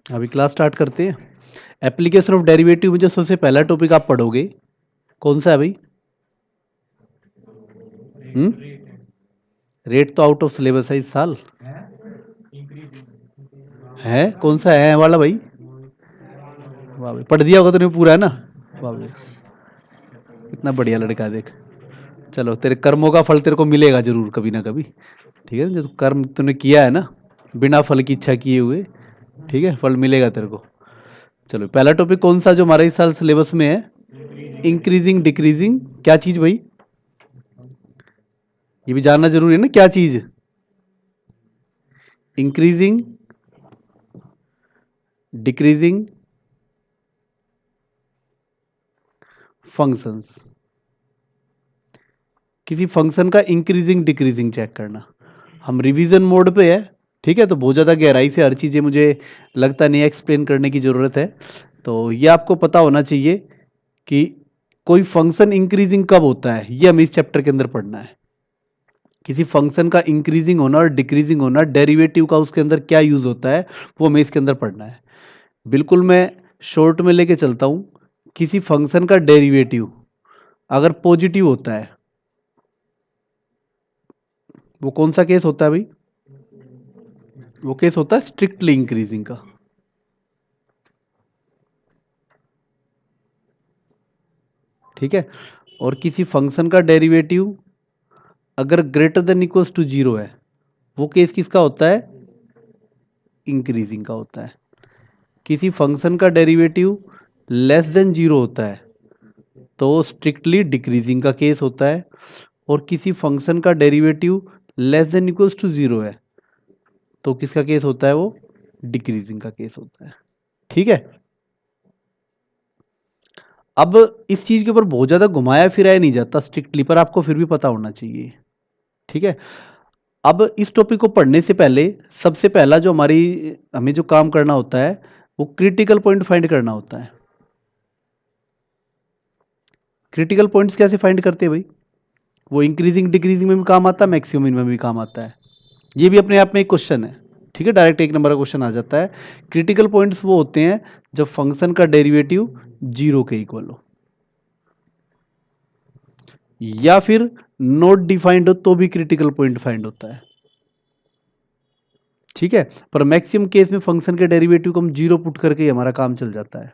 अभी class start करते हैं। एप्लीकेशन ऑफ डेरिवेटिव में जो सबसे पहला टॉपिक आप पढ़ोगे कौन सा है भाई? रेट तो आउट ऑफ सिलेबस है इस साल। है कौन सा है वाला भाई? वाह भाई, पढ़ दिया होगा तूने पूरा, है ना? वाह भाई, इतना बढ़िया लड़का है, देख। चलो, तेरे कर्मों का फल तेरे को मिलेगा जरूर कभी ना कभी। ठीक है, जो कर्म तूने किया है ना, बिना फल की इच्छा किए हुए, ठीक है, फल मिलेगा तेरे को। चलो, पहला टॉपिक कौन सा जो हमारे इस साल सिलेबस में है? Increasing decreasing. क्या चीज भाई? ये भी जानना जरूरी है ना, क्या चीज? Increasing decreasing functions. किसी फंक्शन का इंक्रीजिंग डिक्रीजिंग चेक करना। हम रिवीजन मोड पे है, ठीक है, तो बहुत ज़्यादा गहराई से हर चीज़ें मुझे लगता नहीं एक्सप्लेन करने की ज़रूरत है। तो ये आपको पता होना चाहिए कि कोई फंक्शन इंक्रीजिंग कब होता है, ये हमें इस चैप्टर के अंदर पढ़ना है। किसी फंक्शन का इंक्रीजिंग होना और डिक्रीजिंग होना, डेरिवेटिव का उसके अंदर क्या यूज़ होता है, वो हमें इसके अंदर पढ़ना है। बिल्कुल मैं शॉर्ट में लेके चलता हूँ। किसी फंक्शन का डेरिवेटिव अगर पॉजिटिव होता है, वो कौन सा केस होता है भाई? वो केस होता है स्ट्रिक्टली इंक्रीजिंग का। ठीक है, और किसी फंक्शन का डेरिवेटिव अगर greater than equals to zero है, वो केस किसका होता है? इंक्रीजिंग का होता है। किसी फंक्शन का डेरिवेटिव लेस देन जीरो होता है तो स्ट्रिक्टली डिक्रीजिंग का केस होता है। और किसी फंक्शन का derivative less than equals to zero है तो किसका केस होता है? वो डिक्रीजिंग का केस होता है। ठीक है, अब इस चीज के ऊपर बहुत ज्यादा घुमाया फिराया नहीं जाता स्ट्रिक्टली, पर आपको फिर भी पता होना चाहिए। ठीक है, अब इस टॉपिक को पढ़ने से पहले सबसे पहला जो हमें जो काम करना होता है वो क्रिटिकल पॉइंट फाइंड करना होता है। क्रिटिकल पॉइंट्स कैसे फाइंड करते हैं भाई? वो इंक्रीजिंग डिक्रीजिंग में भी काम आता है, मैक्सिमम में भी काम आता है। ये भी अपने आप में एक क्वेश्चन है। ठीक है, डायरेक्ट एक नंबर का क्वेश्चन आ जाता है। क्रिटिकल पॉइंट्स वो होते हैं जब फंक्शन का डेरिवेटिव जीरो के इक्वल हो या फिर नॉट डिफाइंड हो तो भी क्रिटिकल पॉइंट फाइंड होता है। ठीक है, पर मैक्सिमम केस में फंक्शन के डेरिवेटिव को हम जीरो पुट करके ही हमारा काम चल जाता है।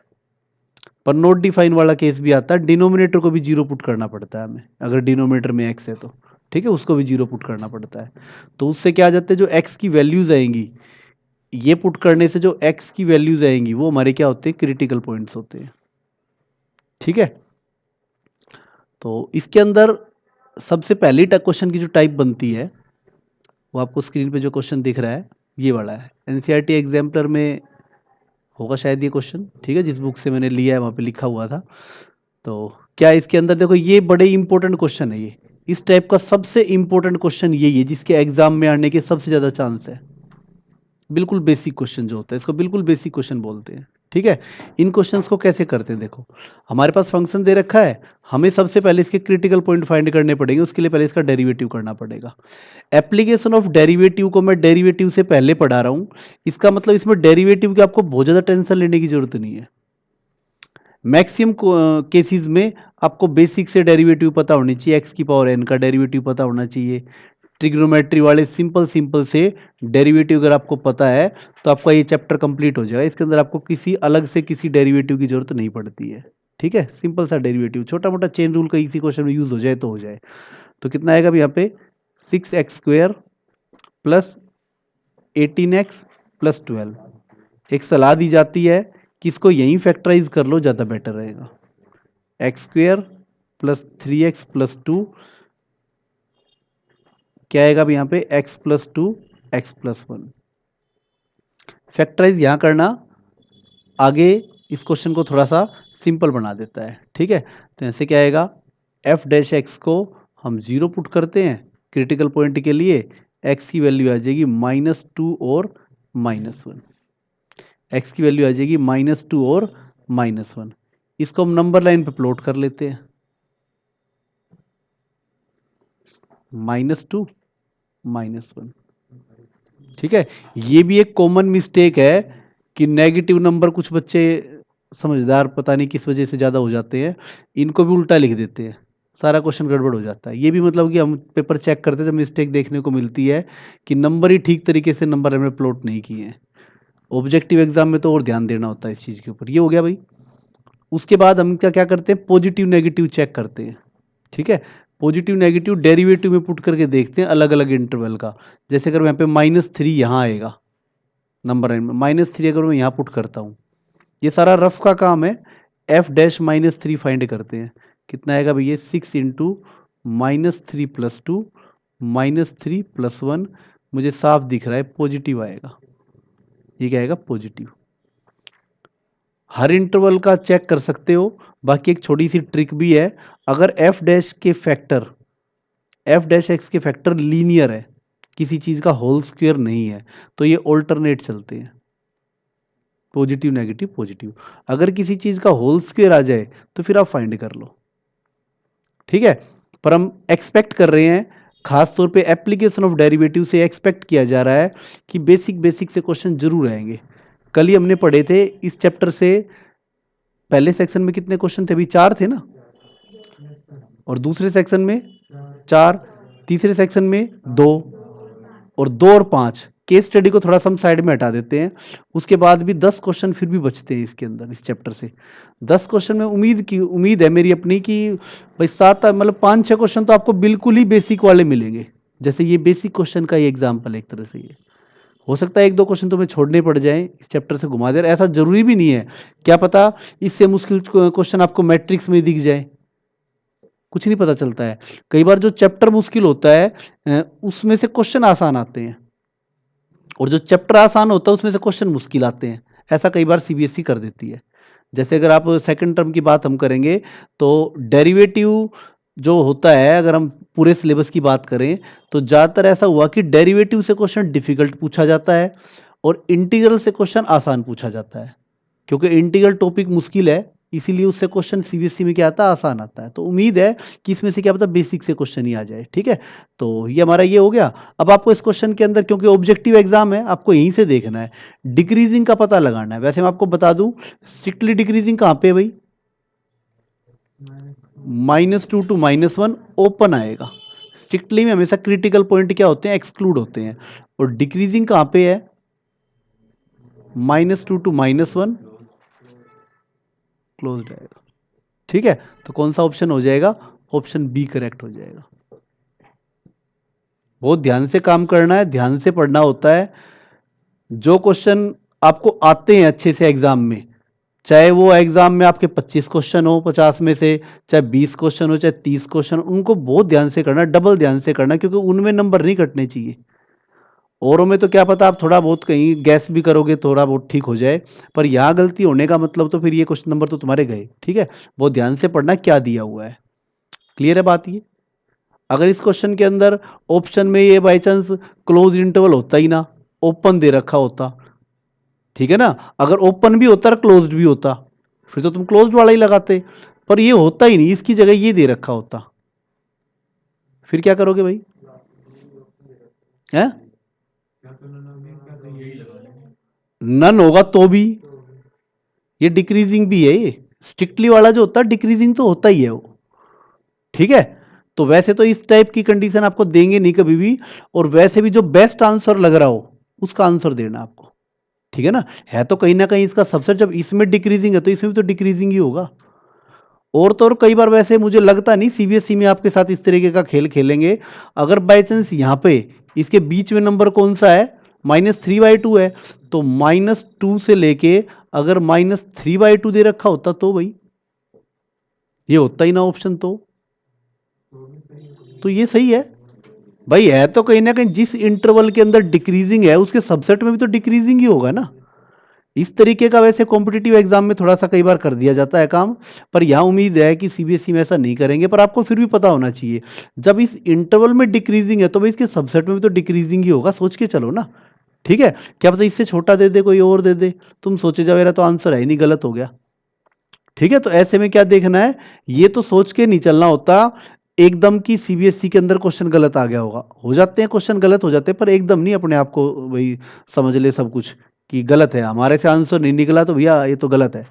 पर नॉट डिफाइन वाला केस भी आता है, डिनोमिनेटर को भी जीरो पुट करना पड़ता है हमें, अगर डिनोमिनेटर में एक्स है तो। ठीक है, उसको भी जीरो पुट करना पड़ता है। तो उससे क्या आ जाता है, जो एक्स की वैल्यूज आएंगी, ये पुट करने से जो एक्स की वैल्यूज आएंगी वो हमारे क्या होते हैं? क्रिटिकल पॉइंट्स होते हैं। ठीक है, तो इसके अंदर सबसे पहली क्वेश्चन की जो टाइप बनती है वो आपको स्क्रीन पे जो क्वेश्चन दिख रहा है ये वाला है। एनसीईआरटी एग्जाम्पलर में होगा शायद ये क्वेश्चन। ठीक है, जिस बुक से मैंने लिया है वहाँ पे लिखा हुआ था। तो क्या इसके अंदर देखो, ये बड़े इंपॉर्टेंट क्वेश्चन है ये। इस टाइप का सबसे इंपॉर्टेंट क्वेश्चन यही है जिसके एग्जाम में आने के सबसे ज़्यादा चांस है। बिल्कुल बेसिक क्वेश्चन जो होता है, इसको बिल्कुल बेसिक क्वेश्चन बोलते हैं। ठीक है, इन क्वेश्चंस को कैसे करते हैं देखो। हमारे पास फंक्शन दे रखा है, हमें सबसे पहले इसके क्रिटिकल पॉइंट फाइंड करने पड़ेंगे। उसके लिए पहले इसका डेरिवेटिव करना पड़ेगा। एप्लीकेशन ऑफ डेरिवेटिव को मैं डेरिवेटिव से पहले पढ़ा रहा हूँ, इसका मतलब इसमें डेरिवेटिव की आपको बहुत ज़्यादा टेंशन लेने की जरूरत नहीं है। मैक्सिमम केसेस में आपको बेसिक से डेरिवेटिव पता होनी चाहिए। एक्स की पावर एन का डेरिवेटिव पता होना चाहिए। ट्रिग्नोमेट्री वाले सिंपल सिंपल से डेरिवेटिव अगर आपको पता है तो आपका ये चैप्टर कंप्लीट हो जाएगा। इसके अंदर आपको किसी अलग से किसी डेरिवेटिव की जरूरत नहीं पड़ती है। ठीक है, सिंपल सा डेरिवेटिव, छोटा मोटा चेन रूल का इसी क्वेश्चन में यूज हो जाए तो हो जाए। तो कितना आएगा अभी यहाँ पे? 6x² plus 18x plus 12। एक सलाह दी जाती है कि इसको यहीं फैक्टराइज कर लो, ज़्यादा बेटर रहेगा। x² प्लस 3x प्लस 2 क्या आएगा अब यहाँ पे? x plus 2 x plus 1। Factorise यहाँ करना आगे इस क्वेश्चन को थोड़ा सा सिंपल बना देता है। ठीक है, तो ऐसे क्या आएगा? f डैश एक्स को हम जीरो पुट करते हैं क्रिटिकल पॉइंट के लिए, x की वैल्यू आ जाएगी -2 और -1। x की वैल्यू आ जाएगी -2 और -1। इसको हम नंबर लाइन पे प्लॉट कर लेते हैं। -2 -1। ठीक है, ये भी एक कॉमन मिस्टेक है कि नेगेटिव नंबर कुछ बच्चे समझदार पता नहीं किस वजह से ज़्यादा हो जाते हैं, इनको भी उल्टा लिख देते हैं, सारा क्वेश्चन गड़बड़ हो जाता है। ये भी मतलब कि हम पेपर चेक करते हैं जब मिस्टेक देखने को मिलती है कि नंबर ही ठीक तरीके से नंबर हमने प्लॉट नहीं किए हैं। ऑब्जेक्टिव एग्जाम में तो और ध्यान देना होता है इस चीज़ के ऊपर। ये हो गया भाई। उसके बाद हम क्या करते हैं, पॉजिटिव नेगेटिव चेक करते हैं। ठीक है, पॉजिटिव नेगेटिव डेरिवेटिव में पुट करके देखते हैं अलग अलग इंटरवल का। जैसे अगर यहाँ पे -3 यहाँ आएगा नंबर लाइन में, -3 अगर मैं यहाँ पुट करता हूँ, ये सारा रफ का काम है। f--3 फाइंड करते हैं, कितना आएगा भैया 6 इंटू -3 + 2 -3 + 1, मुझे साफ दिख रहा है पॉजिटिव आएगा। ये क्या आएगा, पॉजिटिव। हर इंटरवल का चेक कर सकते हो। बाकी एक छोटी सी ट्रिक भी है, अगर f' के फैक्टर f'(x) के फैक्टर लीनियर है, किसी चीज का होल स्क्वायर नहीं है, तो ये ऑल्टरनेट चलते हैं, पॉजिटिव नेगेटिव पॉजिटिव। अगर किसी चीज का होल स्क्वायर आ जाए तो फिर आप फाइंड कर लो। ठीक है, पर हम एक्सपेक्ट कर रहे हैं, खास तौर पे एप्लीकेशन ऑफ डेरिवेटिव से एक्सपेक्ट किया जा रहा है कि बेसिक से क्वेश्चन जरूर आएंगे। कल ही हमने पढ़े थे इस चैप्टर से, पहले सेक्शन में कितने क्वेश्चन थे अभी, 4 थे ना, और दूसरे सेक्शन में 4, तीसरे सेक्शन में 2, और 2 और 5। केस स्टडी को थोड़ा सा हम साइड में हटा देते हैं। उसके बाद भी 10 क्वेश्चन फिर भी बचते हैं इसके अंदर, इस चैप्टर से 10 क्वेश्चन में उम्मीद है मेरी अपनी कि भाई 7 मतलब 5-6 क्वेश्चन तो आपको बिल्कुल ही बेसिक वाले मिलेंगे। जैसे ये बेसिक क्वेश्चन का ही एग्जाम्पल एक तरह से ये हो सकता है, 1-2 क्वेश्चन तुम्हें छोड़ने पड़ जाए, इस चैप्टर से घुमा दे, ऐसा जरूरी भी नहीं है। क्या पता इससे मुश्किल क्वेश्चन आपको मैट्रिक्स में दिख जाए, कुछ नहीं पता चलता है। कई बार जो चैप्टर मुश्किल होता है उसमें से क्वेश्चन आसान आते हैं, और जो चैप्टर आसान होता है उसमें से क्वेश्चन मुश्किल आते हैं। ऐसा कई बार सीबीएसई कर देती है। जैसे अगर आप सेकंड टर्म की बात हम करेंगे तो डेरिवेटिव जो होता है, अगर हम पूरे सिलेबस की बात करें तो ज़्यादातर ऐसा हुआ कि डेरिवेटिव से क्वेश्चन डिफिकल्ट पूछा जाता है और इंटीग्रल से क्वेश्चन आसान पूछा जाता है, क्योंकि इंटीग्रल टॉपिक मुश्किल है, इसीलिए उससे क्वेश्चन सीबीएसई में क्या आता है, आसान आता है। तो उम्मीद है कि इसमें से क्या पता बेसिक से क्वेश्चन ही आ जाए। ठीक है, तो ये हमारा ये हो गया। अब आपको इस क्वेश्चन के अंदर, क्योंकि ऑब्जेक्टिव एग्जाम है, आपको यहीं से देखना है, डिक्रीजिंग का पता लगाना है। वैसे मैं आपको बता दूं, स्ट्रिक्टली डिक्रीजिंग कहाँ पे है भाई, -2 to -1 ओपन आएगा। स्ट्रिक्टली में हमेशा क्रिटिकल पॉइंट क्या होते हैं, एक्सक्लूड होते हैं। और डिक्रीजिंग कहाँ पे है, -2 to -1 क्लोज आएगा। ठीक है, तो कौन सा ऑप्शन हो जाएगा, ऑप्शन बी करेक्ट हो जाएगा। बहुत ध्यान से काम करना है, ध्यान से पढ़ना होता है। जो क्वेश्चन आपको आते हैं अच्छे से एग्जाम में, चाहे वो एग्जाम में आपके 25 क्वेश्चन हो 50 में से, चाहे 20 क्वेश्चन हो, चाहे 30 क्वेश्चन, उनको बहुत ध्यान से करना, डबल ध्यान से करना, क्योंकि उनमें नंबर नहीं कटने चाहिए। औरों में तो क्या पता आप थोड़ा बहुत कहीं गैस भी करोगे, थोड़ा बहुत ठीक हो जाए, पर यहाँ गलती होने का मतलब तो फिर ये क्वेश्चन नंबर तो तुम्हारे गए। ठीक है, बहुत ध्यान से पढ़ना क्या दिया हुआ है। क्लियर है बात ये। अगर इस क्वेश्चन के अंदर ऑप्शन में ये बाई चांस क्लोज इंटरवल होता ही ना, ओपन दे रखा होता, ठीक है ना, अगर ओपन भी होता और क्लोज्ड भी होता फिर तो तुम क्लोज्ड वाला ही लगाते, पर ये होता ही नहीं, इसकी जगह ये दे रखा होता, फिर क्या करोगे भाई, है नन होगा तो भी, ये डिक्रीजिंग भी है, ये स्ट्रिक्टली वाला जो होता है डिक्रीजिंग तो होता ही है वो। ठीक है, तो वैसे तो इस टाइप की कंडीशन आपको देंगे नहीं कभी भी, और वैसे भी जो बेस्ट आंसर लग रहा हो उसका आंसर देना आपको। ठीक है ना कहीं इसका सबसेट, जब इसमें डिक्रीजिंग है तो इसमें भी तो डिक्रीजिंग ही होगा। और तो और कई बार वैसे मुझे लगता नहीं सीबीएसई में आपके साथ इस तरीके का खेल खेलेंगे। अगर बाई चांस यहाँ पे इसके बीच में नंबर कौन सा है, -3/2 है, तो -2 से लेके अगर -3/2 दे रखा होता तो भाई ये होता ही ना ऑप्शन, तो ये सही है भाई। है तो कहीं ना कहीं जिस इंटरवल के अंदर डिक्रीजिंग है उसके सबसेट में भी तो डिक्रीजिंग ही होगा ना। इस तरीके का वैसे कॉम्पिटिटिव एग्जाम में थोड़ा सा कई बार कर दिया जाता है काम, पर यहां उम्मीद है कि सीबीएसई में ऐसा नहीं करेंगे। पर आपको फिर भी पता होना चाहिए, जब इस इंटरवल में डिक्रीजिंग है तो भाई इसके सबसेट में भी तो डिक्रीजिंग ही होगा, सोच के चलो ना। ठीक है, क्या पता इससे छोटा दे दे, कोई और दे दे, तुम सोचे जाओ मेरा तो आंसर है नहीं, गलत हो गया। ठीक है, तो ऐसे में क्या देखना है, ये तो सोच के नहीं चलना होता एकदम की सीबीएसई के अंदर क्वेश्चन गलत आ गया होगा। हो जाते हैं क्वेश्चन गलत हो जाते हैं, पर एकदम नहीं अपने आप को वही समझ ले सब कुछ कि गलत है, हमारे से आंसर नहीं निकला तो भैया ये तो गलत है,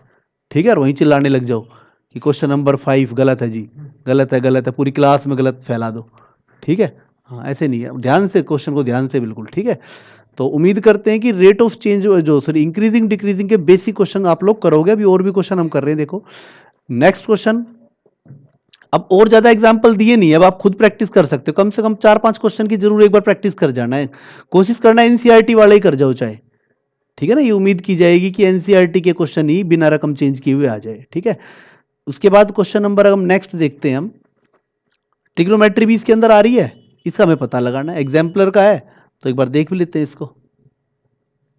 ठीक है, और वहीं चिल्लाने लग जाओ कि क्वेश्चन नंबर 5 गलत है जी, गलत है, पूरी क्लास में गलत फैला दो, ठीक है। हाँ, ऐसे नहीं है, ध्यान से क्वेश्चन को ध्यान से बिल्कुल, ठीक है। तो उम्मीद करते हैं कि रेट ऑफ चेंज जो सॉरी इंक्रीजिंग डिक्रीजिंग के बेसिक क्वेश्चन आप लोग करोगे। अभी और भी क्वेश्चन हम कर रहे हैं, देखो नेक्स्ट क्वेश्चन। अब और ज्यादा एग्जांपल दिए नहीं है, अब आप खुद प्रैक्टिस कर सकते हो, कम से कम 4-5 क्वेश्चन की जरूर एक बार प्रैक्टिस कर जाना है, कोशिश करना है एनसीईआरटी वाले ही कर जाओ चाहे, ठीक है ना। ये उम्मीद की जाएगी कि एनसीईआरटी के क्वेश्चन ही बिना रकम चेंज किए हुए आ जाए, ठीक है। उसके बाद क्वेश्चन नंबर हम नेक्स्ट देखते हैं, हम ट्रिग्नोमेट्री भी इसके अंदर आ रही है, इसका हमें पता लगाना है, एग्जाम्पलर का है तो एक बार देख भी लेते हैं इसको,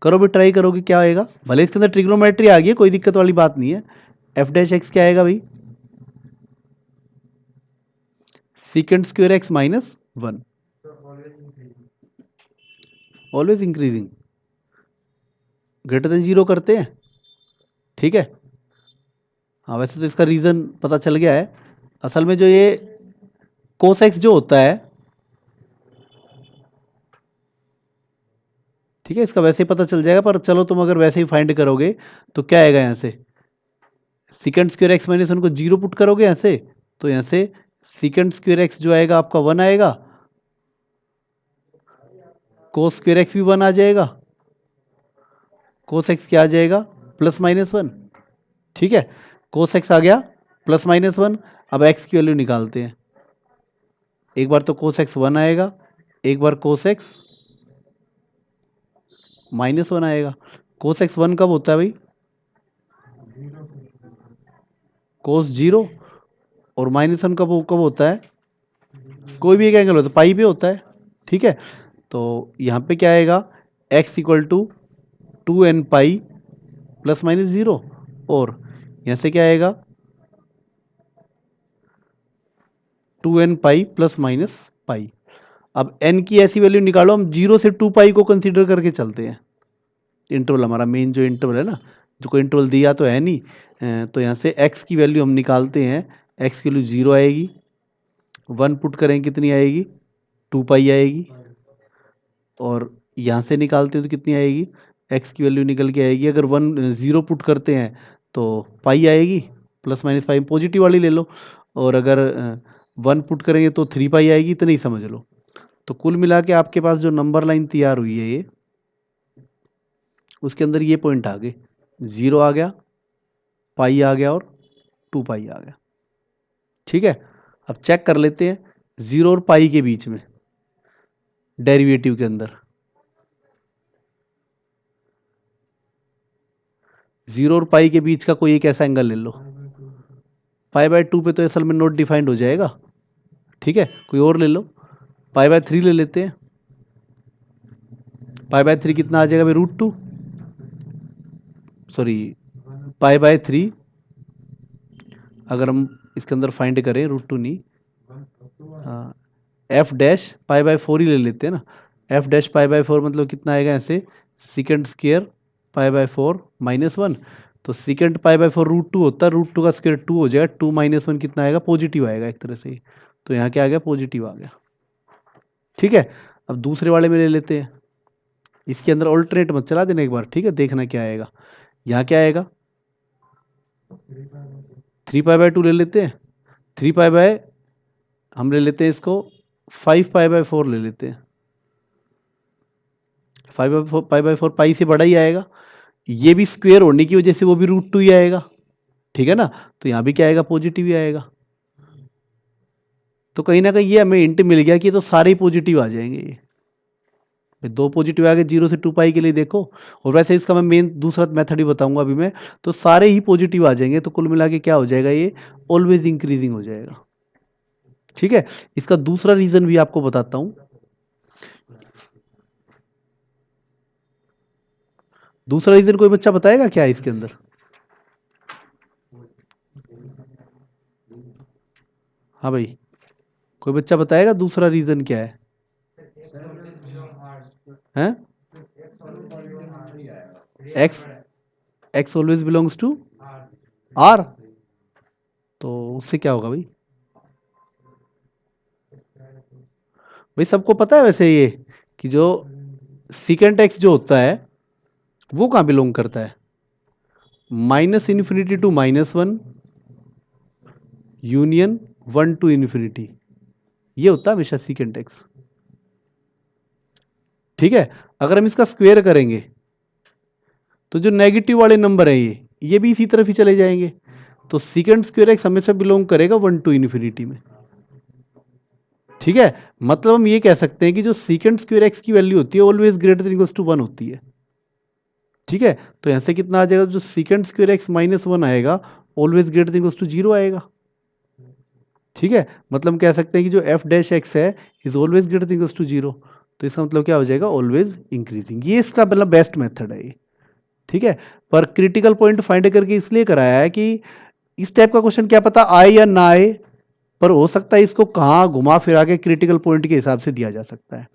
करो भी, ट्राई करोगे क्या आएगा। भले इसके अंदर ट्रिग्नोमेट्री आ गई है, कोई दिक्कत वाली बात नहीं है। एफ डैश एक्स क्या आएगा भाई, secant square x minus 1, always increasing, greater than 0 करते हैं, ठीक है। हाँ, वैसे तो इसका रीजन पता चल गया है। असल में जो ये कोस एक्स जो होता है, ठीक है, इसका वैसे ही पता चल जाएगा, पर चलो तुम अगर वैसे ही फाइंड करोगे तो क्या आएगा, यहाँ से सीकेंट स्क्वायर एक्स माइनस 1 को 0 पुट करोगे यहाँ से, तो यहाँ से सीकेंट स्क्वायर एक्स जो आएगा आपका 1 आएगा, कोस स्क्वायर एक्स भी 1 आ जाएगा, कोस एक्स क्या आ जाएगा, प्लस माइनस 1, ठीक है। कोस एक्स आ गया प्लस माइनस 1। अब एक्स की वैल्यू निकालते हैं, एक बार तो कोस एक्स 1 आएगा, एक बार कोस एक्स माइनस 1 आएगा। कोस एक्स 1 कब होता है भाई, कोस 0, और माइनस 1 कब कब होता है, कोई भी एक एंगल होता है, पाई पे होता है, ठीक है। तो यहाँ पे क्या आएगा, x equal to 2n pi plus minus 0, और यहाँ से क्या आएगा 2n pi plus minus pi. अब n की ऐसी वैल्यू निकालो, हम 0 से 2 पाई को कंसीडर करके चलते हैं, इंटरवल हमारा मेन जो इंटरवल है ना, जो कोई इंटरवल दिया तो है नहीं, तो यहाँ से x की वैल्यू हम निकालते हैं, x की वैल्यू 0 आएगी, 1 पुट करें कितनी आएगी, 2 पाई आएगी, और यहाँ से निकालते हैं तो कितनी आएगी, x की वैल्यू निकल के आएगी, अगर 0 पुट करते हैं तो पाई आएगी, प्लस माइनस पाई पॉजिटिव वाली ले लो, और अगर 1 पुट करेंगे तो 3 पाई आएगी, इतना ही समझ लो। तो कुल मिला के आपके पास जो नंबर लाइन तैयार हुई है ये, उसके अंदर ये पॉइंट आ गए, 0 आ गया, पाई आ गया, और 2 पाई आ गया, ठीक है। अब चेक कर लेते हैं 0 और पाई के बीच में डेरिवेटिव के अंदर, 0 और पाई के बीच का कोई एक ऐसा एंगल ले लो, पाई बाय 2 पे तो असल में नोट डिफाइंड हो जाएगा, ठीक है। कोई और ले लो, पाई बाय 3 ले लेते हैं, पाई बाय 3 कितना आ जाएगा भाई, √2, सॉरी पाई बाय 3, अगर हम इसके अंदर फाइंड करें √2 नहीं, हाँ, एफ डैश पाई बाय 4 ही ले लेते हैं ना, एफ डैश पाई बाय 4 मतलब कितना आएगा, ऐसे secant square pi by 4 minus 1, तो सीकेंट पाई बाय 4 √2 होता है, √2 का स्क्वायर 2 हो जाएगा, 2 माइनस 1 कितना आएगा, पॉजिटिव आएगा एक तरह से, तो यहाँ क्या आ गया, पॉजिटिव आ गया, ठीक है। अब दूसरे वाले में ले लेते हैं, इसके अंदर ऑल्टरनेट मत चला देना एक बार, ठीक है, देखना क्या आएगा। यहाँ क्या आएगा, 3 पाई बाय 2 ले लेते हैं, 3 पाई बाय, हम ले लेते हैं इसको 5 पाई बाय 4 ले लेते हैं, 5 पाई बाय 4 पाई से बड़ा ही आएगा, ये भी स्क्वायर होने की वजह से वो भी √2 ही आएगा, ठीक है ना। तो यहाँ भी क्या आएगा, पॉजिटिव ही आएगा। तो कहीं ना कहीं ये हमें हिंट मिल गया कि ये तो सारे ही पॉजिटिव आ जाएंगे, ये 2 पॉजिटिव आ गए 0 से 2 पाई के लिए, देखो। और वैसे इसका मैं मेन दूसरा मेथड ही बताऊंगा अभी मैं, तो सारे ही पॉजिटिव आ जाएंगे, तो कुल मिला के क्या हो जाएगा, ये ऑलवेज इंक्रीजिंग हो जाएगा, ठीक है। इसका दूसरा रीजन भी आपको बताता हूं, दूसरा रीजन कोई बच्चा बताएगा क्या है इसके अंदर, हाँ भाई, कोई बच्चा बताएगा दूसरा रीजन क्या है, हैं, X, X always belongs to R, तो उससे क्या होगा भाई, भाई सबको पता है वैसे ये कि जो सीकेंट एक्स जो होता है वो कहाँ बिलोंग करता है? Minus infinity to -1 union 1 to infinity, ये होता है हमेशा सीकेंट एक्स। ठीक है, अगर हम इसका स्क्वायर करेंगे तो जो नेगेटिव वाले नंबर है ये भी इसी तरफ ही चले जाएंगे, तो सीकेंट स्क्वायर एक्स हमेशा बिलोंग करेगा 1 टू इन्फिनिटी में। ठीक है, मतलब हम ये कह सकते हैं कि जो सीकेंट स्क्वायर एक्स की वैल्यू होती है always greater than equals to 1 होती है। ठीक है, तो यहां से कितना आ जाएगा, जो सीकेंट स्क्वायर एक्स -1 आएगा always greater than equals to 0 आएगा। ठीक है, मतलब हम कह सकते हैं कि जो एफ डैश एक्स है is always greater than equals to 0, तो इसका मतलब क्या हो जाएगा, ऑलवेज इंक्रीजिंग। ये इसका मतलब बेस्ट मेथड है ये। ठीक है, पर क्रिटिकल पॉइंट फाइंड करके इसलिए कराया है कि इस टाइप का क्वेश्चन क्या पता आए या ना आए, पर हो सकता है इसको कहाँ घुमा फिरा के क्रिटिकल पॉइंट के हिसाब से दिया जा सकता है।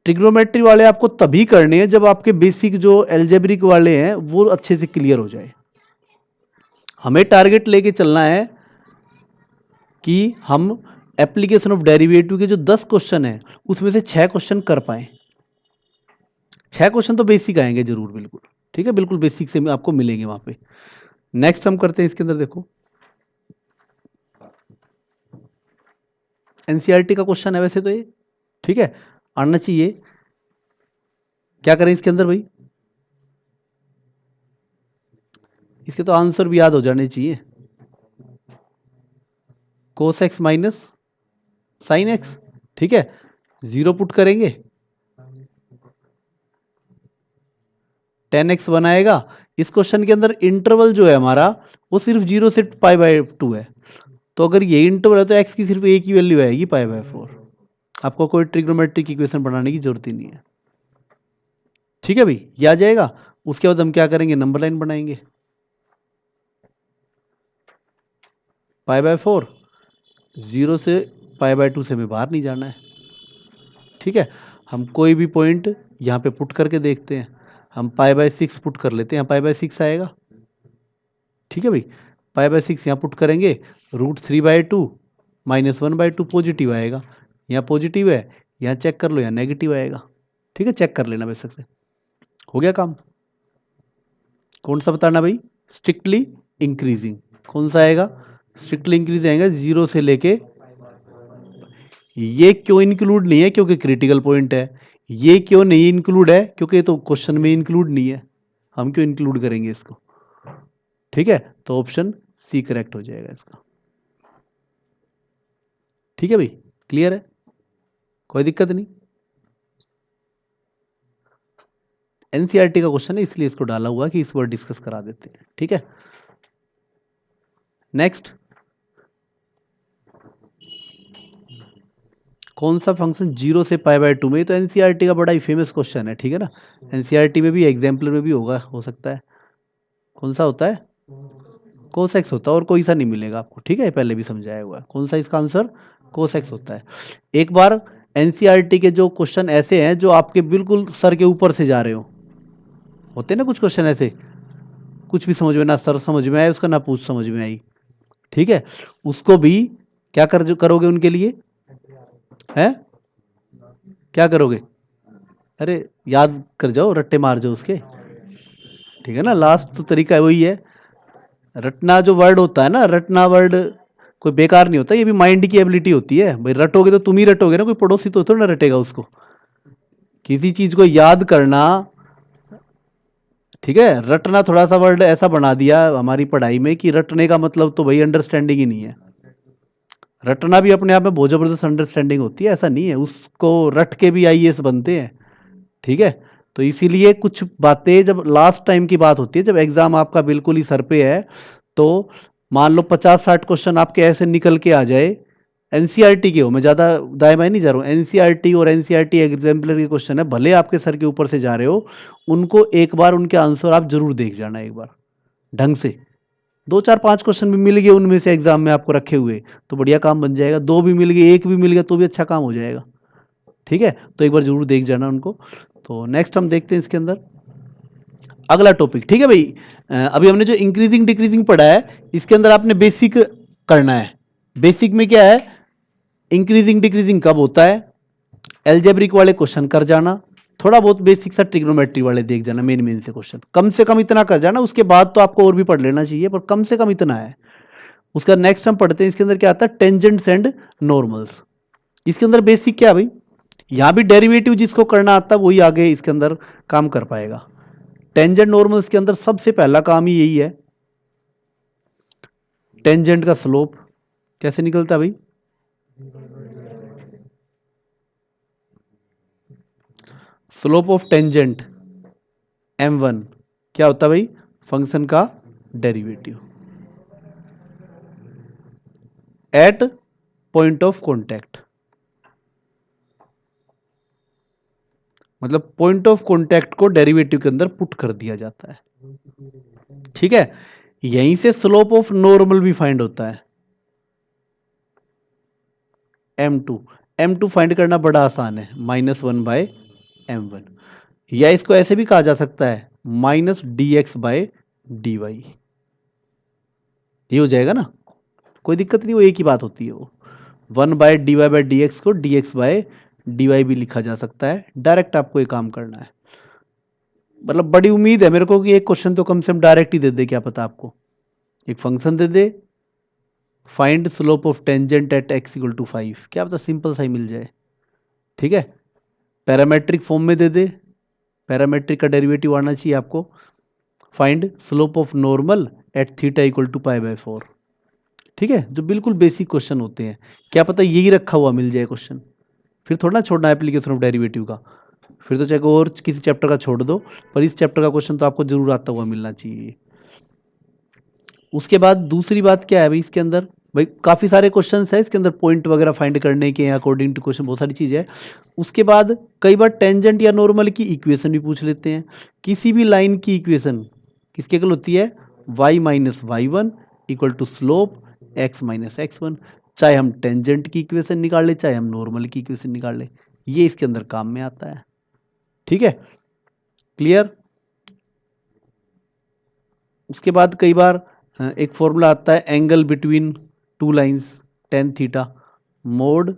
ट्रिग्नोमेट्री वाले आपको तभी करने हैं जब आपके बेसिक जो एल्जेब्रिक वाले हैं वो अच्छे से क्लियर हो जाए। हमें टारगेट लेके चलना है कि हम एप्लीकेशन ऑफ डेरिवेटिव के जो 10 क्वेश्चन है उसमें से 6 क्वेश्चन कर पाए। 6 क्वेश्चन तो बेसिक आएंगे जरूर, बिल्कुल। ठीक है, बिल्कुल बेसिक से आपको मिलेंगे वहां पे। नेक्स्ट हम करते हैं इसके अंदर, देखो एनसीईआरटी का क्वेश्चन है वैसे तो ये। ठीक है, आना चाहिए। क्या करें इसके अंदर भाई, इसके तो आंसर भी याद हो जाने चाहिए। Cos x minus sine x, ठीक है, 0 पुट करेंगे, 10x बनाएगा। इस क्वेश्चन के अंदर इंटरवल जो है हमारा वो सिर्फ 0 से π/2 है, तो अगर ये इंटरवल है तो x की सिर्फ एक ही वैल्यू आएगी π/4। आपको कोई ट्रिग्नोमेट्रिक इक्वेशन बनाने की जरूरत ही नहीं है। ठीक है भाई, ये आ जाएगा। उसके बाद हम क्या करेंगे, नंबर लाइन बनाएंगे, π/4, 0 से π/2 से हमें बाहर नहीं जाना है। ठीक है, हम कोई भी पॉइंट यहाँ पे पुट करके देखते हैं। हम π/6 पुट कर लेते हैं, यहाँ π/6 आएगा। ठीक है भाई, π/6 यहाँ पुट करेंगे, √3/2 -1/2 पॉजिटिव आएगा। यहाँ पॉजिटिव है, यहाँ चेक कर लो, यहाँ नेगेटिव आएगा। ठीक है, चेक कर लेना बेशक से, हो गया काम। कौन सा बताना भाई, स्ट्रिक्टली इंक्रीजिंग। कौन सा आएगा, स्ट्रिक्टली इंक्रीज आएगा 0 से लेके। ये क्यों इंक्लूड नहीं है, क्योंकि क्रिटिकल पॉइंट है। ये क्यों नहीं इंक्लूड है, क्योंकि ये तो क्वेश्चन में इंक्लूड नहीं है, हम क्यों इंक्लूड करेंगे इसको। ठीक है, तो ऑप्शन सी करेक्ट हो जाएगा इसका। ठीक है भाई, क्लियर है, कोई दिक्कत नहीं। एनसीईआरटी का क्वेश्चन है इसलिए इसको डाला हुआ कि इस बार डिस्कस करा देते हैं। ठीक है, नेक्स्ट, कौन सा फंक्शन 0 से π/2 में, तो एनसीईआरटी का बड़ा ही फेमस क्वेश्चन है। ठीक है ना, एनसीईआरटी में भी एग्जाम्पलर में भी होगा, हो सकता है। कौन सा होता है, कोस एक्स होता है, और कोई सा नहीं मिलेगा आपको। ठीक है, पहले भी समझाया हुआ है। कौन सा इसका आंसर, कोस एक्स होता है। एक बार एनसीईआरटी के जो क्वेश्चन ऐसे हैं जो आपके बिल्कुल सर के ऊपर से जा रहे हो, होते हैं ना कुछ क्वेश्चन ऐसे, कुछ भी समझ में ना सर समझ में आए उसका, ना पूछ समझ में आई। ठीक है, उसको भी क्या करोगे उनके लिए, है क्या करोगे, अरे याद कर जाओ, रट्टे मार जाओ उसके। ठीक है ना, लास्ट तो तरीका वही है। रटना जो वर्ड होता है ना, रटना वर्ड कोई बेकार नहीं होता, ये भी माइंड की एबिलिटी होती है भाई। रटोगे तो तुम ही रटोगे ना, कोई पड़ोसी तो थोड़ा ना रटेगा उसको। किसी चीज को याद करना, ठीक है, रटना थोड़ा सा वर्ड ऐसा बना दिया हमारी पढ़ाई में कि रटने का मतलब तो भाई अंडरस्टैंडिंग ही नहीं है। रटना भी अपने आप में बहुत जबरदस्त अंडरस्टैंडिंग होती है, ऐसा नहीं है, उसको रट के भी आईएएस बनते हैं। ठीक है, तो इसीलिए कुछ बातें जब लास्ट टाइम की बात होती है, जब एग्जाम आपका बिल्कुल ही सर पे है, तो मान लो 50-60 क्वेश्चन आपके ऐसे निकल के आ जाए, एनसीईआरटी के हो, मैं ज़्यादा दाएं बाएं नहीं जा रहा हूँ, एनसीईआरटी और एनसीईआरटी एग्जाम्पलर के क्वेश्चन है, भले आपके सर के ऊपर से जा रहे हो, उनको एक बार उनके आंसर आप जरूर देख जाना एक बार ढंग से। 2-4-5 क्वेश्चन भी मिल गए उनमें से एग्जाम में आपको रखे हुए तो बढ़िया काम बन जाएगा। 2 भी मिल गए, 1 भी मिल गया तो भी अच्छा काम हो जाएगा। ठीक है, तो एक बार जरूर देख जाना उनको। तो नेक्स्ट हम देखते हैं इसके अंदर अगला टॉपिक। ठीक है भाई, अभी हमने जो इंक्रीजिंग डिक्रीजिंग पढ़ा है, इसके अंदर आपने बेसिक करना है। बेसिक में क्या है, इंक्रीजिंग डिक्रीजिंग कब होता है, एल्जेब्रिक वाले क्वेश्चन कर जाना। थोड़ा बहुत बेसिक सा ट्रिग्नोमेट्री वाले देख जाना, मेन से क्वेश्चन कम से कम इतना कर जाना, उसके बाद तो आपको और भी पढ़ लेना चाहिए, पर कम से कम इतना है। उसका नेक्स्ट हम पढ़ते हैं, इसके अंदर क्या आता है, टेंजेंट्स एंड नॉर्मल्स। इसके अंदर बेसिक क्या भाई, यहां भी डेरिवेटिव जिसको करना आता है वही आगे इसके अंदर काम कर पाएगा। टेंजेंट नॉर्मल्स के अंदर सबसे पहला काम ही यही है, टेंजेंट का स्लोप कैसे निकलता है भाई, स्लोप ऑफ टेंजेंट m1 क्या होता है भाई, फंक्शन का derivative eight point of contact. मतलब पॉइंट ऑफ कॉन्टैक्ट को डेरिवेटिव के अंदर पुट कर दिया जाता है, ठीक है। यहीं से स्लोप ऑफ नॉर्मल भी फाइंड होता है, m2 फाइंड करना बड़ा आसान है, -1/m1, या इसको ऐसे भी कहा जा सकता है -dx/dy, ये हो जाएगा ना, कोई दिक्कत नहीं, वो एक ही बात होती है। वो 1/dy/dx को dx/dy भी लिखा जा सकता है, डायरेक्ट आपको ये काम करना है। मतलब बड़ी उम्मीद है मेरे को कि एक क्वेश्चन तो कम से कम डायरेक्ट ही दे दे, क्या पता आपको एक function they they, find slope of tangent at x = 5, क्या पता सिंपल सा ही मिल जाए, ठीक है। पैरामेट्रिक फॉर्म में दे दे, पैरामेट्रिक का डेरिवेटिव आना चाहिए आपको, find slope of normal at theta = π/4, ठीक है, जो बिल्कुल बेसिक क्वेश्चन होते हैं, क्या पता यही रखा हुआ मिल जाए क्वेश्चन, फिर थोड़ा ना छोड़ना एप्लीकेशन ऑफ डेरिवेटिव का, फिर तो चाहे और किसी चैप्टर का छोड़ दो, पर इस चैप्टर का क्वेश्चन तो आपको जरूर आता हुआ मिलना चाहिए। उसके बाद दूसरी बात क्या है भाई, इसके अंदर भाई काफ़ी सारे क्वेश्चन है इसके अंदर, पॉइंट वगैरह फाइंड करने के अकॉर्डिंग टू क्वेश्चन, बहुत सारी चीज़ है। उसके बाद कई बार टेंजेंट या नॉर्मल की इक्वेशन भी पूछ लेते हैं। किसी भी लाइन की इक्वेशन किसके इक्वल होती है, y - y1 = slope x - x1, चाहे हम टेंजेंट की इक्वेशन निकाल ले, चाहे हम नॉर्मल की इक्वेशन निकाल ले, ये इसके अंदर काम में आता है, ठीक है, क्लियर। उसके बाद कई बार एक फॉर्मूला आता है, angle between two lines tan theta mode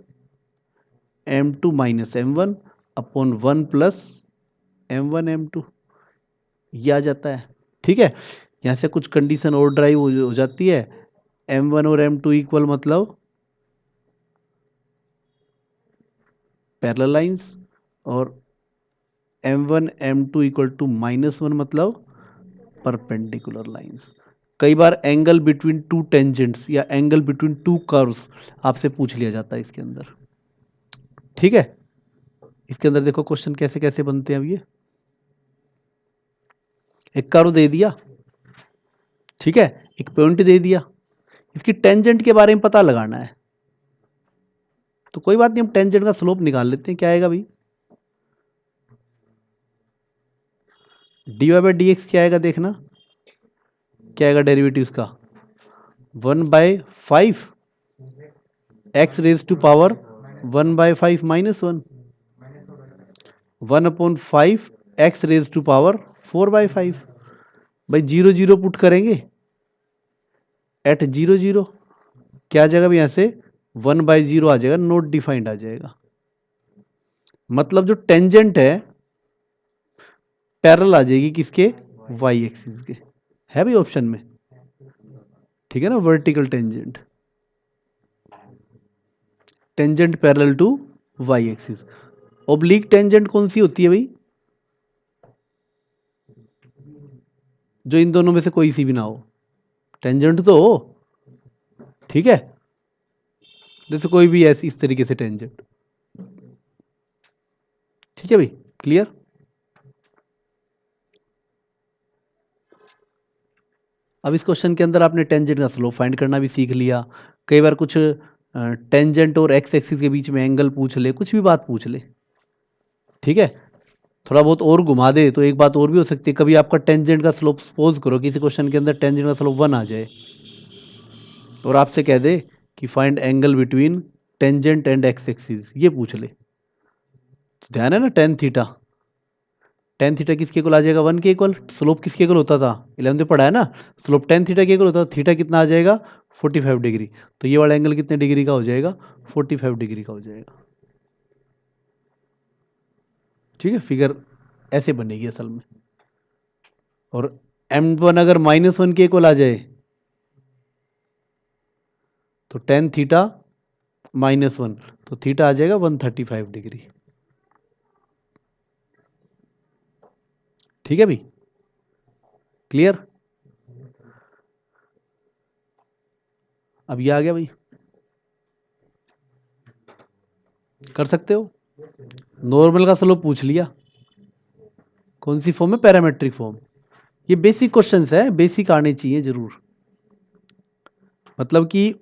m2 - m1 upon 1 + m1 m2, ये आ जाता है, ठीक है। यहाँ से कुछ कंडीशन और ड्राइव हो जाती है, m1 और m2 इक्वल मतलब पैरेलल लाइंस, और m1 m2 = -1 मतलब परपेंडिकुलर लाइंस। कई बार एंगल बिटवीन टू टेंजेंट्स या एंगल बिटवीन टू कर्व्स आपसे पूछ लिया जाता है इसके अंदर, ठीक है। इसके अंदर देखो क्वेश्चन कैसे कैसे बनते हैं। अब ये एक कर्व दे दिया, ठीक है, एक पॉइंट दे दिया, इसकी टेंजेंट के बारे में पता लगाना है, तो कोई बात नहीं, हम टेंजेंट का स्लोप निकाल लेते हैं, क्या आएगा भाई, dy/dx क्या आएगा, देखना क्या आएगा डेरिवेटिव इसका, 1/5 x raised to power 1/5 - 1, 1/5 x raised to power 4/5। भाई 0 0 पुट करेंगे एट 0 0, क्या आ जाएगा भाई, यहाँ से 1/0 आ जाएगा, नॉट डिफाइंड आ जाएगा। मतलब जो टेंजेंट है पैरेलल आ जाएगी किसके, वाई एक्सिस के, है भाई ऑप्शन में, ठीक है ना, vertical tangent, tangent parallel to y axis. Oblique tangent कौन सी होती है भाई, जो इन दोनों में से कोई सी भी ना हो, टेंजेंट तो हो, ठीक है, जैसे कोई भी ऐसी इस तरीके से टेंजेंट, ठीक है भाई, क्लियर। अब इस क्वेश्चन के अंदर आपने टेंजेंट का स्लोप फाइंड करना भी सीख लिया। कई बार कुछ टेंजेंट और एक्स एक्सिस के बीच में एंगल पूछ ले, कुछ भी बात पूछ ले, ठीक है, थोड़ा बहुत और घुमा दे तो एक बात और भी हो सकती है, कभी आपका टेंजेंट का स्लोप, सपोज करो किसी क्वेश्चन के अंदर टेंजेंट का स्लोप 1 आ जाए और आपसे कह दे कि find angle between tangent and x axis, ये पूछ ले, तो ध्यान है ना, टेन थीटा किसके इक्वल आ जाएगा, 1 के इक्वल। स्लोप किसके इक्वल होता था, 11th में पढ़ा है ना, स्लोप टेन थीटा के इक्वल होता था, थीटा कितना आ जाएगा, 45 डिग्री, तो ये वाला एंगल कितने डिग्री का हो जाएगा, 45 डिग्री का हो जाएगा, ठीक है, फिगर ऐसे बनेगी असल में। और m1 अगर -1 के इक्वल आ जाए तो tan थीटा -1, तो थीटा आ जाएगा 135 डिग्री। ठीक है भाई, क्लियर? अब ये आ गया भाई, कर सकते हो। नॉर्मल का स्लोप पूछ लिया, कौन सी फॉर्म है? Parametric form. ये बेसिक क्वेश्चंस है, बेसिक आने चाहिए जरूर। मतलब कि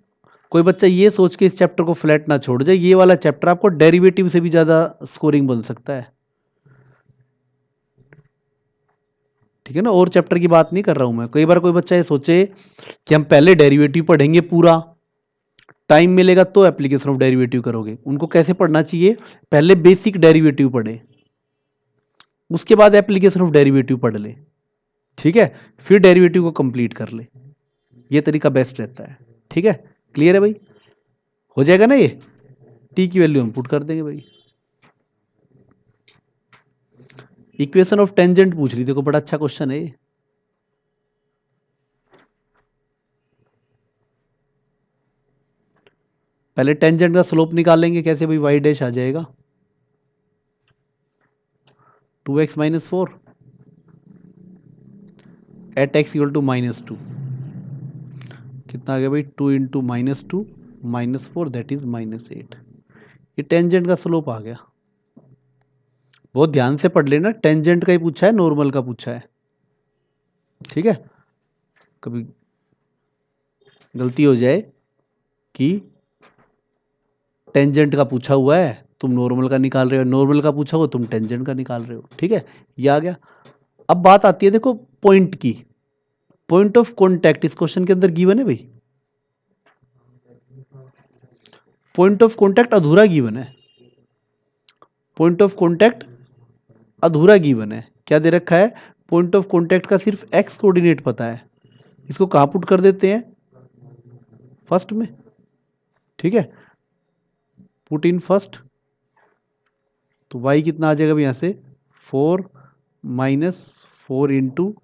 कोई बच्चा ये सोच के इस चैप्टर को फ्लैट ना छोड़ जाए, ये वाला चैप्टर आपको डेरिवेटिव से भी ज्यादा स्कोरिंग बन सकता है। ठीक है ना, और चैप्टर की बात नहीं कर रहा हूं मैं। कई बार कोई बच्चा ये सोचे कि हम पहले डेरिवेटिव पढ़ेंगे, पूरा टाइम मिलेगा तो एप्लीकेशन ऑफ डेरिवेटिव करोगे। उनको कैसे पढ़ना चाहिए? पहले बेसिक डेरिवेटिव पढ़े, उसके बाद एप्लीकेशन ऑफ डेरिवेटिव पढ़ ले, ठीक है, फिर डेरिवेटिव को कंप्लीट कर ले। ये तरीका बेस्ट रहता है। ठीक है, क्लियर है भाई? हो जाएगा ना ये? टी की वैल्यू हम पुट कर देंगे भाई। इक्वेशन ऑफ टेंजेंट पूछ रही, देखो बड़ा अच्छा क्वेश्चन है ये। पहले टेंजेंट का स्लोप निकालेंगे, कैसे भाई? वाई डैश आ जाएगा 2x - 4 eight x equal to -2। कितना आ गया भाई? 2 इंटू -2 -4 दैट इज -8। ये टेंजेंट का स्लोप आ गया। बहुत ध्यान से पढ़ लेना, टेंजेंट का ही पूछा है, नॉर्मल का पूछा है। ठीक है, कभी गलती हो जाए कि टेंजेंट का पूछा हुआ है तुम नॉर्मल का निकाल रहे हो, नॉर्मल का पूछा हुआ तुम टेंजेंट का निकाल रहे हो। ठीक है, ये आ गया। अब बात आती है देखो पॉइंट की। पॉइंट ऑफ कॉन्टैक्ट इस क्वेश्चन के अंदर गिवन है भाई। पॉइंट ऑफ कॉन्टैक्ट अधूरा गिवन है। पॉइंट ऑफ कॉन्टैक्ट अधूरा गिवन है। क्या दे रखा है? पॉइंट ऑफ कॉन्टैक्ट का सिर्फ एक्स कोऑर्डिनेट पता है। इसको कहां पुट कर देते हैं? फर्स्ट में। ठीक है, पुट इन फर्स्ट। तो y कितना आ जाएगा यहां से? 4 - 4 इंटू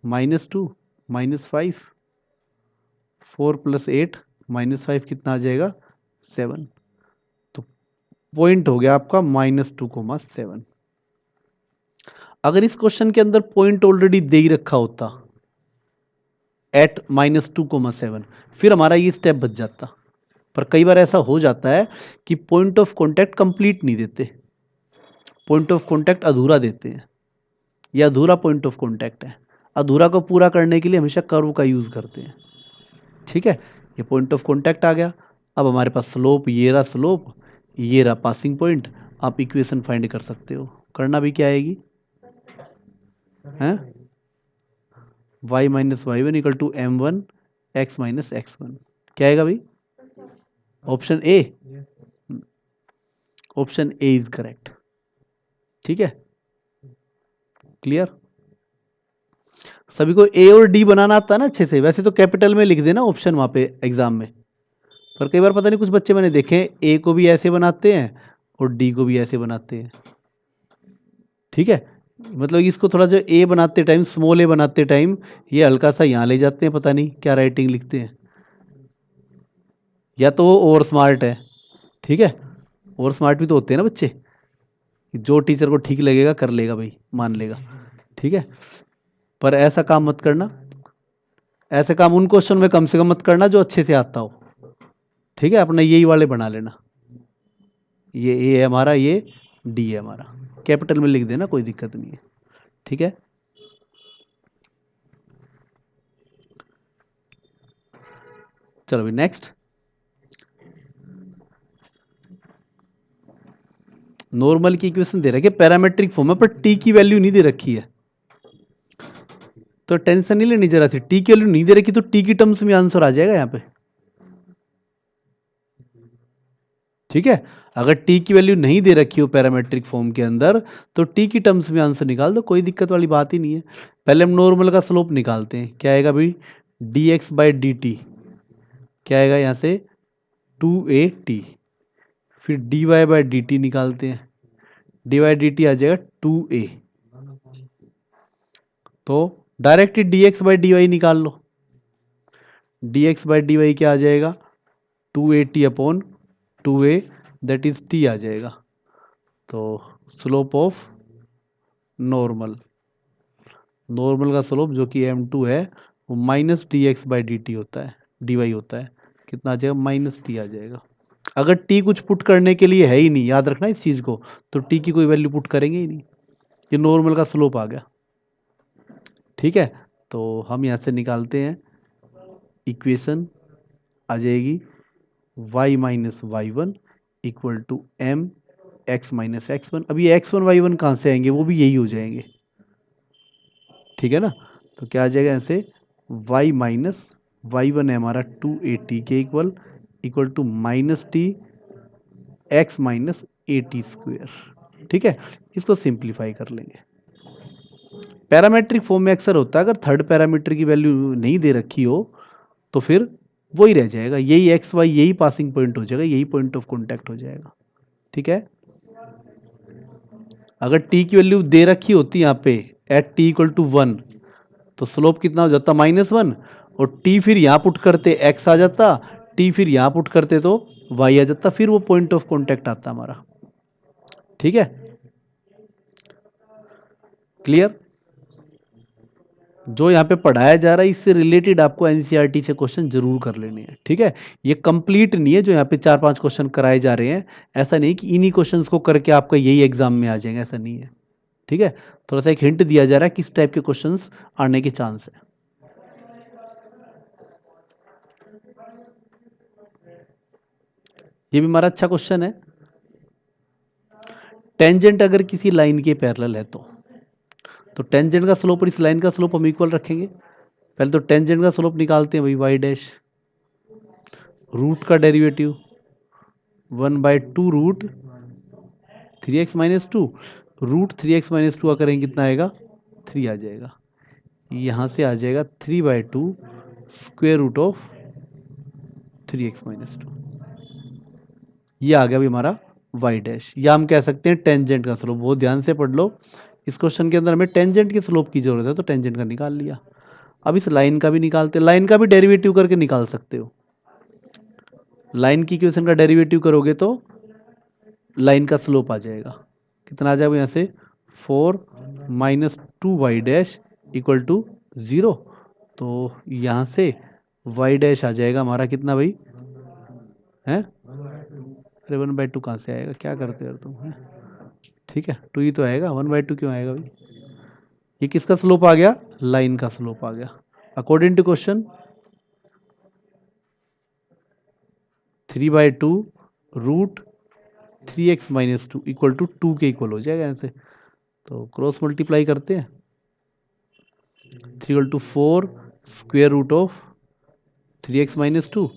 -2 -5, 4 + 8 -5 कितना आ जाएगा? 7। तो पॉइंट हो गया आपका -2,7। अगर इस क्वेश्चन के अंदर पॉइंट ऑलरेडी दे ही रखा होता एट -2,7, फिर हमारा ये स्टेप बच जाता। पर कई बार ऐसा हो जाता है कि पॉइंट ऑफ कॉन्टैक्ट कंप्लीट नहीं देते, पॉइंट ऑफ कॉन्टैक्ट अधूरा देते हैं। यह अधूरा पॉइंट ऑफ कॉन्टैक्ट है। अधूरा को पूरा करने के लिए हमेशा कर्व का यूज करते हैं। ठीक है, ये पॉइंट ऑफ कॉन्टैक्ट आ गया। अब हमारे पास स्लोप, ये रहा स्लोप, ये रहा पासिंग पॉइंट। आप इक्वेशन फाइंड कर सकते हो। करना भी क्या आएगी? हैं? y - y1 equal to m1 x - x1। क्या आएगा भाई? Option A. Option A is correct. ठीक है, क्लियर? सभी को ए और डी बनाना आता है ना अच्छे से? वैसे तो कैपिटल में लिख देना ऑप्शन वहां पे एग्जाम में, पर कई बार पता नहीं कुछ बच्चे मैंने देखे हैं ए को भी ऐसे बनाते हैं और डी को भी ऐसे बनाते हैं। ठीक है, मतलब इसको थोड़ा जो ए बनाते टाइम, स्मॉल ए बनाते टाइम, ये हल्का सा यहाँ ले जाते हैं, पता नहीं क्या राइटिंग लिखते हैं। या तो वो ओवर स्मार्ट है। ठीक है, ओवर स्मार्ट भी तो होते हैं ना बच्चे, जो टीचर को ठीक लगेगा कर लेगा भाई, मान लेगा। ठीक है, पर ऐसा काम मत करना। ऐसे काम उन क्वेश्चन में कम से कम मत करना जो अच्छे से आता हो। ठीक है, अपना यही वाले बना लेना। ये ए है हमारा, ये डी है हमारा। कैपिटल में लिख देना, कोई दिक्कत नहीं है। ठीक है, चलो भाई नेक्स्ट। नॉर्मल की इक्वेशन दे रखी है, पैरामेट्रिक फॉर्म है, पर टी की वैल्यू नहीं दे रखी है, तो टेंशन नहीं लेनी जरा सी। टी की वैल्यू नहीं दे रखी तो टी की टर्म्स में आंसर आ जाएगा यहाँ पे। ठीक है, अगर टी की वैल्यू नहीं दे रखी हो पैरामेट्रिक फॉर्म के अंदर तो टी की टर्म्स में आंसर निकाल दो, कोई दिक्कत वाली बात ही नहीं है। पहले हम नॉर्मल का स्लोप निकालते हैं। क्या आएगा भाई? dx/dt। क्या आएगा यहाँ से? 2at। फिर dy/dt निकालते हैं। डी वाई डी टी आ जाएगा 2a। तो direct D X by D Y निकाल लो। D X by D Y क्या आ जाएगा, 2a t upon 2a, that is t आ जाएगा। तो स्लोप ऑफ नॉर्मल, नॉर्मल का स्लोप जो कि m2 है वो minus D X by D T होता है, डी वाई होता है। कितना आ जाएगा, माइनस टी आ जाएगा। अगर t कुछ पुट करने के लिए है ही नहीं, याद रखना इस चीज़ को, तो t की कोई वैल्यू पुट करेंगे ही नहीं, ये नॉर्मल का स्लोप आ गया। ठीक है, तो हम यहाँ से निकालते हैं, इक्वेशन आ जाएगी y minus y one equal to m x minus x one. अब ये x1 y1 कहाँ से आएंगे, वो भी यही हो जाएंगे। ठीक है ना, तो क्या आ जाएगा ऐसे, y माइनस वाई वन है हमारा 2a t के equal to minus t x minus a t square. ठीक है, इसको सिंप्लीफाई कर लेंगे। पैरामीट्रिक फॉर्म में अक्सर होता है, अगर थर्ड पैरामीटर की वैल्यू नहीं दे रखी हो तो फिर वही रह जाएगा, यही एक्स वाई यही पासिंग पॉइंट हो जाएगा, यही पॉइंट ऑफ कॉन्टैक्ट हो जाएगा। ठीक है, अगर t की वैल्यू दे रखी होती यहाँ पे एट t इक्वल टू 1, तो स्लोप कितना हो जाता, -1, और t फिर यहाँ पुट करते x आ जाता, t फिर यहाँ पुट करते तो y आ जाता, फिर वो पॉइंट ऑफ कॉन्टैक्ट आता हमारा। ठीक है, क्लियर। जो यहाँ पे पढ़ाया जा रहा है इससे रिलेटेड आपको एनसीईआरटी से क्वेश्चन जरूर कर लेने हैं। ठीक है, ये कंप्लीट नहीं है जो यहाँ पे 4-5 क्वेश्चन कराए जा रहे हैं, ऐसा नहीं कि इन्हीं क्वेश्चंस को करके आपका यही एग्जाम में आ जाएंगे, ऐसा नहीं है। ठीक है, थोड़ा सा एक हिंट दिया जा रहा है किस टाइप के क्वेश्चंस आने के चांस है। ये भी हमारा अच्छा क्वेश्चन है। टेंजेंट अगर किसी लाइन के पैरेलल है तो टेंजेंट का स्लोप और इस लाइन का स्लोप हम इक्वल रखेंगे। पहले तो टेंजेंट का स्लोप निकालते हैं भाई, वाई डैश, रूट का derivative 1/2 root 3x minus 2, root 3x minus 2 करेंगे कितना आएगा, 3 आ जाएगा। यहाँ से आ जाएगा 3/2 square root of 3x minus 2, ये आ गया भी हमारा y डैश, या हम कह सकते हैं टेंजेंट का स्लोप। बहुत ध्यान से पढ़ लो, इस क्वेश्चन के अंदर हमें टेंजेंट के स्लोप की जरूरत है, तो टेंजेंट का निकाल लिया। अब इस लाइन का भी निकालते, लाइन का भी डेरिवेटिव करके निकाल सकते हो। लाइन की इक्वेशन का डेरिवेटिव करोगे तो लाइन का स्लोप आ जाएगा, कितना आ जाएगा यहाँ से, 4 minus 2y dash equal to 0। तो यहाँ से y डैश आ जाएगा हमारा कितना भाई, है अरे 1/2 कहाँ से आएगा, क्या करते हो तुम, है ठीक है 2 ही तो आएगा, 1/2 क्यों आएगा भाई। ये किसका स्लोप आ गया, लाइन का स्लोप आ गया। According to question 3/2 root 3x minus 2 equal to 2 के इक्वल हो जाएगा ऐसे। तो क्रॉस मल्टीप्लाई करते हैं, 3 = 4 square root of 3x minus 2,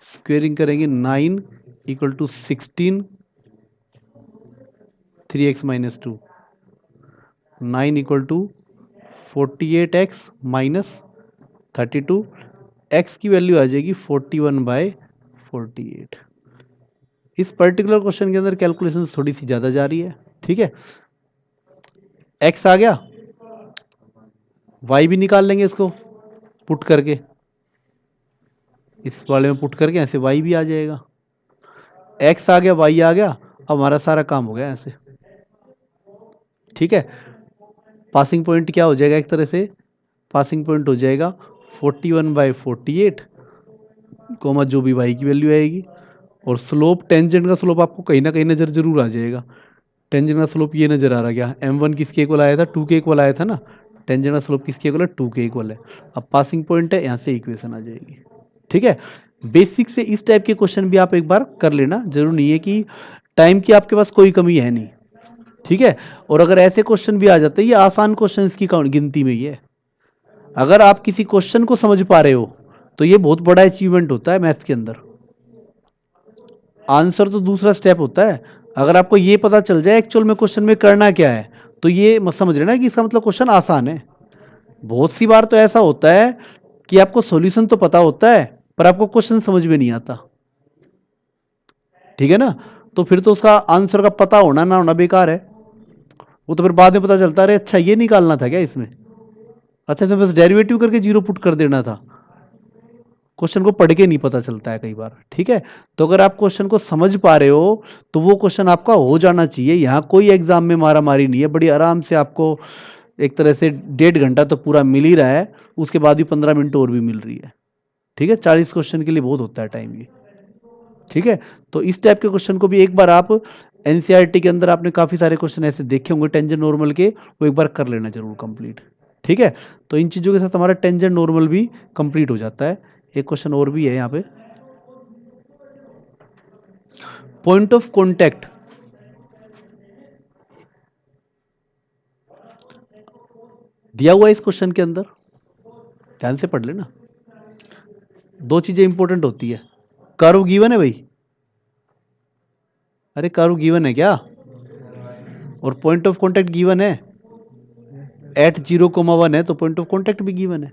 squaring करेंगे 9 equal to 16 3x minus 2, 9 equal to 48x minus 32, x की वैल्यू आ जाएगी 41/48। इस पर्टिकुलर क्वेश्चन के अंदर कैलकुलेशन थोड़ी सी ज़्यादा जा रही है। ठीक है, x आ गया, y भी निकाल लेंगे इसको पुट करके, इस वाले में पुट करके ऐसे y भी आ जाएगा, x आ गया y आ गया, अब हमारा सारा काम हो गया ऐसे। ठीक है, पासिंग पॉइंट क्या हो जाएगा, एक तरह से पासिंग पॉइंट हो जाएगा 41/48 कोमा जो भी y की वैल्यू आएगी, और स्लोप टेंजेंट का स्लोप आपको कहीं ना कहीं नजर जरूर आ जाएगा। टेंजेंट का स्लोप ये नजर आ रहा क्या, m1 किसके इक्वल आया था, 2 के इक्वल आया था ना, टेंजेंट का स्लोप किसके इक्वल है, 2 के इक्वल है। अब पासिंग पॉइंट है, यहाँ से इक्वेशन आ जाएगी। ठीक है, बेसिक से इस टाइप के क्वेश्चन भी आप एक बार कर लेना, जरूर नहीं है कि टाइम की आपके पास कोई कमी है नहीं। ठीक है, और अगर ऐसे क्वेश्चन भी आ जाते हैं, ये आसान क्वेश्चन की गिनती में ही है। अगर आप किसी क्वेश्चन को समझ पा रहे हो तो ये बहुत बड़ा अचीवमेंट होता है मैथ्स के अंदर। आंसर तो दूसरा स्टेप होता है, अगर आपको ये पता चल जाए एक्चुअल में क्वेश्चन में करना क्या है, तो ये मत समझ लेना कि इसका मतलब क्वेश्चन आसान है। बहुत सी बार तो ऐसा होता है कि आपको सॉल्यूशन तो पता होता है पर आपको क्वेश्चन समझ में नहीं आता। ठीक है ना, तो फिर तो उसका आंसर का पता होना ना होना बेकार है। वो तो फिर बाद में पता चलता है अच्छा ये निकालना था क्या इसमें, अच्छा इसमें बस डेरिवेटिव करके जीरो पुट कर देना था। क्वेश्चन को पढ़ के नहीं पता चलता है कई बार, ठीक है। तो अगर आप क्वेश्चन को समझ पा रहे हो तो वो क्वेश्चन आपका हो जाना चाहिए। यहाँ कोई एग्जाम में मारा मारी नहीं है, बड़ी आराम से आपको एक तरह से 1.5 घंटा तो पूरा मिल ही रहा है, उसके बाद भी 15 मिनट और भी मिल रही है, ठीक है। 40 क्वेश्चन के लिए बहुत होता है टाइम ये, ठीक है। तो इस टाइप के क्वेश्चन को भी एक बार आप एनसीईआरटी के अंदर आपने काफी सारे क्वेश्चन ऐसे देखे होंगे टेंजेंट नॉर्मल के, वो एक बार कर लेना जरूर कंप्लीट, ठीक है। तो इन चीजों के साथ हमारा टेंजेंट नॉर्मल भी कंप्लीट हो जाता है। एक क्वेश्चन और भी है यहाँ पे, पॉइंट ऑफ कॉन्टैक्ट दिया हुआ है इस क्वेश्चन के अंदर, ध्यान से पढ़ लेना। दो चीजें इंपॉर्टेंट होती है, कर्व गिवन है भाई, अरे कर्व गिवन है क्या, और पॉइंट ऑफ कॉन्टैक्ट गिवन है, एट 0,1 है तो पॉइंट ऑफ कॉन्टैक्ट भी गिवन है।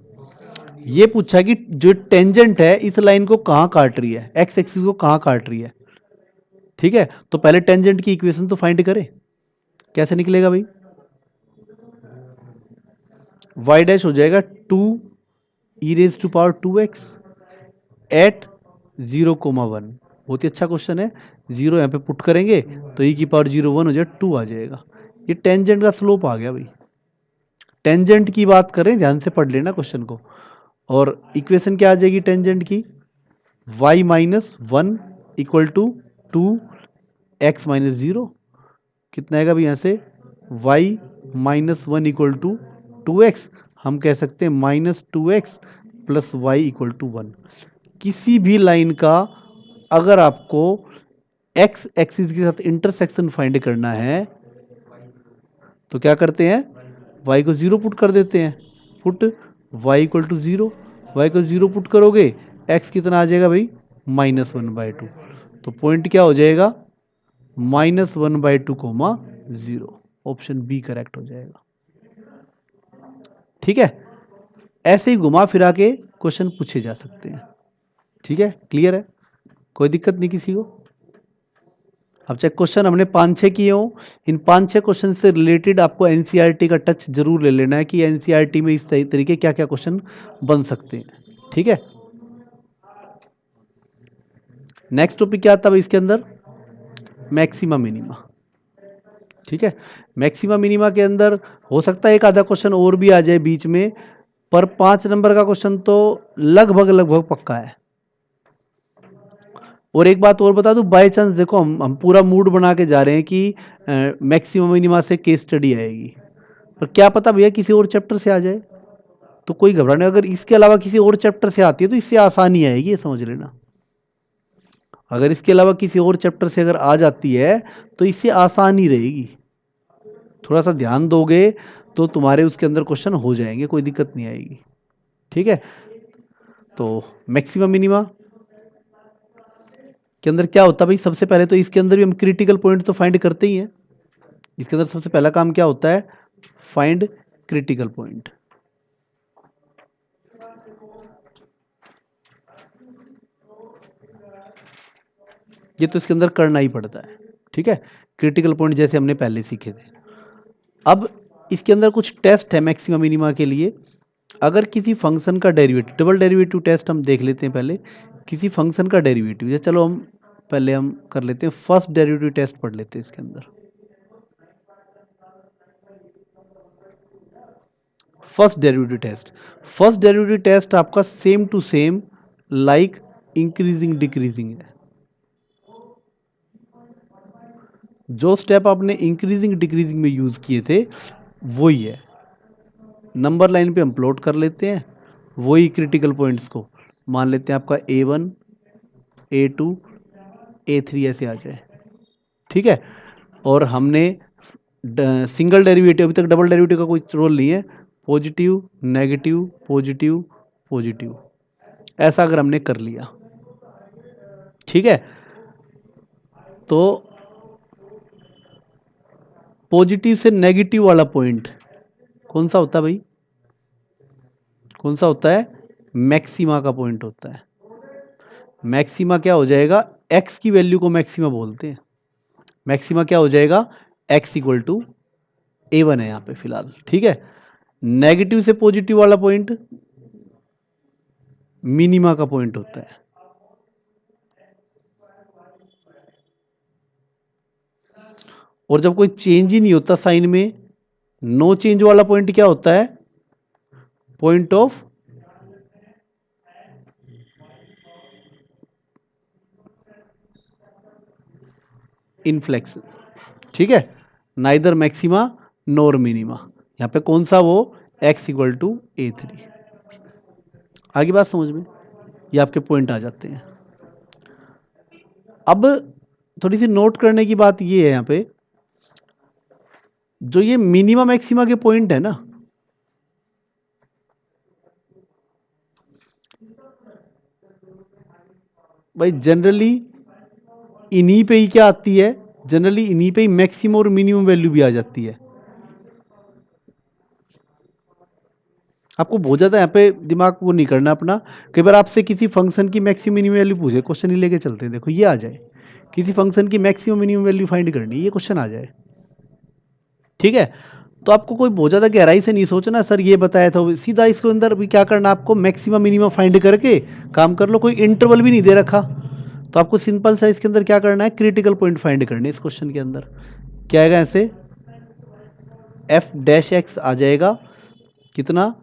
ये पूछा कि जो टेंजेंट है इस लाइन को कहां काट रही है, एक्स एक्सिस को कहां काट रही है, ठीक है। तो पहले टेंजेंट की इक्वेशन तो फाइंड करें, कैसे निकलेगा भाई, y डैश हो जाएगा 2 e raise to power 2x at 0,1। बहुत ही अच्छा क्वेश्चन है, जीरो यहाँ पे पुट करेंगे तो e की पावर 0,1 हो जाएगा 2 आ जाएगा। ये टेंजेंट का स्लोप आ गया भाई, टेंजेंट की बात करें ध्यान से पढ़ लेना क्वेश्चन को। और इक्वेशन क्या आ जाएगी टेंजेंट की, y minus 1 equal to 2x minus 0, कितना आएगा भाई यहाँ से, y minus 1 equal to 2x, हम कह सकते हैं minus 2x plus y equal to 1। किसी भी लाइन का अगर आपको x एक्सिस के साथ इंटरसेक्शन फाइंड करना है तो क्या करते हैं, y को 0 पुट कर देते हैं, पुट y इक्वल टू 0, वाई को 0 पुट करोगे x कितना आ जाएगा भाई, -1/2। तो पॉइंट क्या हो जाएगा, -1/2, 0। ऑप्शन बी करेक्ट हो जाएगा, ठीक है। ऐसे ही घुमा फिरा के क्वेश्चन पूछे जा सकते हैं, ठीक है। क्लियर है, कोई दिक्कत नहीं किसी को। अब चाहे क्वेश्चन हमने 5-6 किए हो, इन 5-6 क्वेश्चन से रिलेटेड आपको एनसीईआरटी का टच जरूर ले लेना है कि एनसीईआरटी में इस सही तरीके क्या क्या क्वेश्चन बन सकते हैं, ठीक है। नेक्स्ट टॉपिक क्या आता है इसके अंदर, मैक्सिमा मिनिमा, ठीक है। मैक्सिमा मिनिमा के अंदर हो सकता है एक आधा क्वेश्चन और भी आ जाए बीच में, पर 5 नंबर का क्वेश्चन तो लगभग लगभग पक्का है। और एक बात और बता दूं, बाय चांस देखो हम पूरा मूड बना के जा रहे हैं कि मैक्सिमा मिनिमा से केस स्टडी आएगी, पर क्या पता भैया किसी और चैप्टर से आ जाए, तो कोई घबराने, अगर इसके अलावा किसी और चैप्टर से आती है तो इससे आसानी आएगी, ये समझ लेना। अगर इसके अलावा किसी और चैप्टर से अगर आ जाती है तो इससे आसानी रहेगी, थोड़ा सा ध्यान दोगे तो तुम्हारे उसके अंदर क्वेश्चन हो जाएंगे, कोई दिक्कत नहीं आएगी, ठीक है। तो मैक्सिमम मिनिमा के अंदर क्या होता है भाई, सबसे पहले तो इसके अंदर भी हम क्रिटिकल पॉइंट तो फाइंड करते ही हैं। इसके अंदर सबसे पहला काम क्या होता है, फाइंड क्रिटिकल पॉइंट। ये तो इसके अंदर करना ही पड़ता है, ठीक है। क्रिटिकल पॉइंट जैसे हमने पहले सीखे थे। अब इसके अंदर कुछ टेस्ट है मैक्सिमा मिनिमा के लिए। अगर किसी फंक्शन का डेरिवेटिव, डबल डेरिवेटिव टेस्ट हम देख लेते हैं पहले, किसी फंक्शन का डेरिवेटिव, या चलो हम पहले हम कर लेते हैं फर्स्ट डेरिवेटिव टेस्ट पढ़ लेते हैं इसके अंदर। First derivative test, first derivative test आपका same to same like increasing decreasing है। जो स्टेप आपने इंक्रीजिंग डिक्रीजिंग में यूज किए थे वही है, नंबर लाइन पे हम प्लॉट कर लेते हैं वही क्रिटिकल पॉइंट्स को, मान लेते हैं आपका A1 A2 A3 ऐसे आ जाए, ठीक है। और हमने सिंगल डेरिवेटिव, अभी तक डबल डेरिवेटिव का कोई रोल नहीं है, पॉजिटिव नेगेटिव पॉजिटिव पॉजिटिव, ऐसा अगर हमने कर लिया, ठीक है। तो पॉजिटिव से नेगेटिव वाला पॉइंट कौन सा होता है भाई, कौन सा होता है, मैक्सिमा का पॉइंट होता है। मैक्सिमा क्या हो जाएगा, एक्स की वैल्यू को मैक्सिमा बोलते हैं। मैक्सिमा क्या हो जाएगा, एक्स इक्वल टू A1 है यहाँ पे फिलहाल, ठीक है। नेगेटिव से पॉजिटिव वाला पॉइंट मिनिमा का पॉइंट होता है। और जब कोई चेंज ही नहीं होता साइन में, नो चेंज वाला पॉइंट क्या होता है? पॉइंट ऑफ इनफ्लेक्शन, ठीक है। नाइदर मैक्सिमा नोर मिनिमा, यहां पे कौन सा? वो x इक्वल टू A3। आगे बात समझ में? ये आपके पॉइंट आ जाते हैं। अब थोड़ी सी नोट करने की बात ये है, यहां पे जो ये मिनिमा मैक्सिमा के पॉइंट है ना, भाई जनरली इन्हीं पे ही क्या आती है? जनरली इन्हीं पे ही मैक्सिमम और मिनिमम वैल्यू भी आ जाती है। आपको बहुत ज्यादा यहाँ पे दिमाग वो नहीं करना अपना। कई बार आपसे किसी फंक्शन की मैक्सिमम मिनिमम वैल्यू पूछे, क्वेश्चन ही लेके चलते हैं, देखो ये आ जाए, किसी फंक्शन की मैक्सिमम मिनिमम वैल्यू फाइंड करनी, ये क्वेश्चन आ जाए, ठीक है। तो आपको कोई बहुत ज्यादा गहराई से नहीं सोचना, सर ये बताया था, सीधा इसके अंदर भी क्या करना, आपको मैक्सिमम मिनिमम फाइंड करके काम कर लो। कोई इंटरवल भी नहीं दे रखा, तो आपको सिंपल सा इसके अंदर क्या करना है, क्रिटिकल पॉइंट फाइंड करने। इस क्वेश्चन के अंदर क्या आएगा? ऐसे एफ डैश एक्स आ जाएगा, कितना?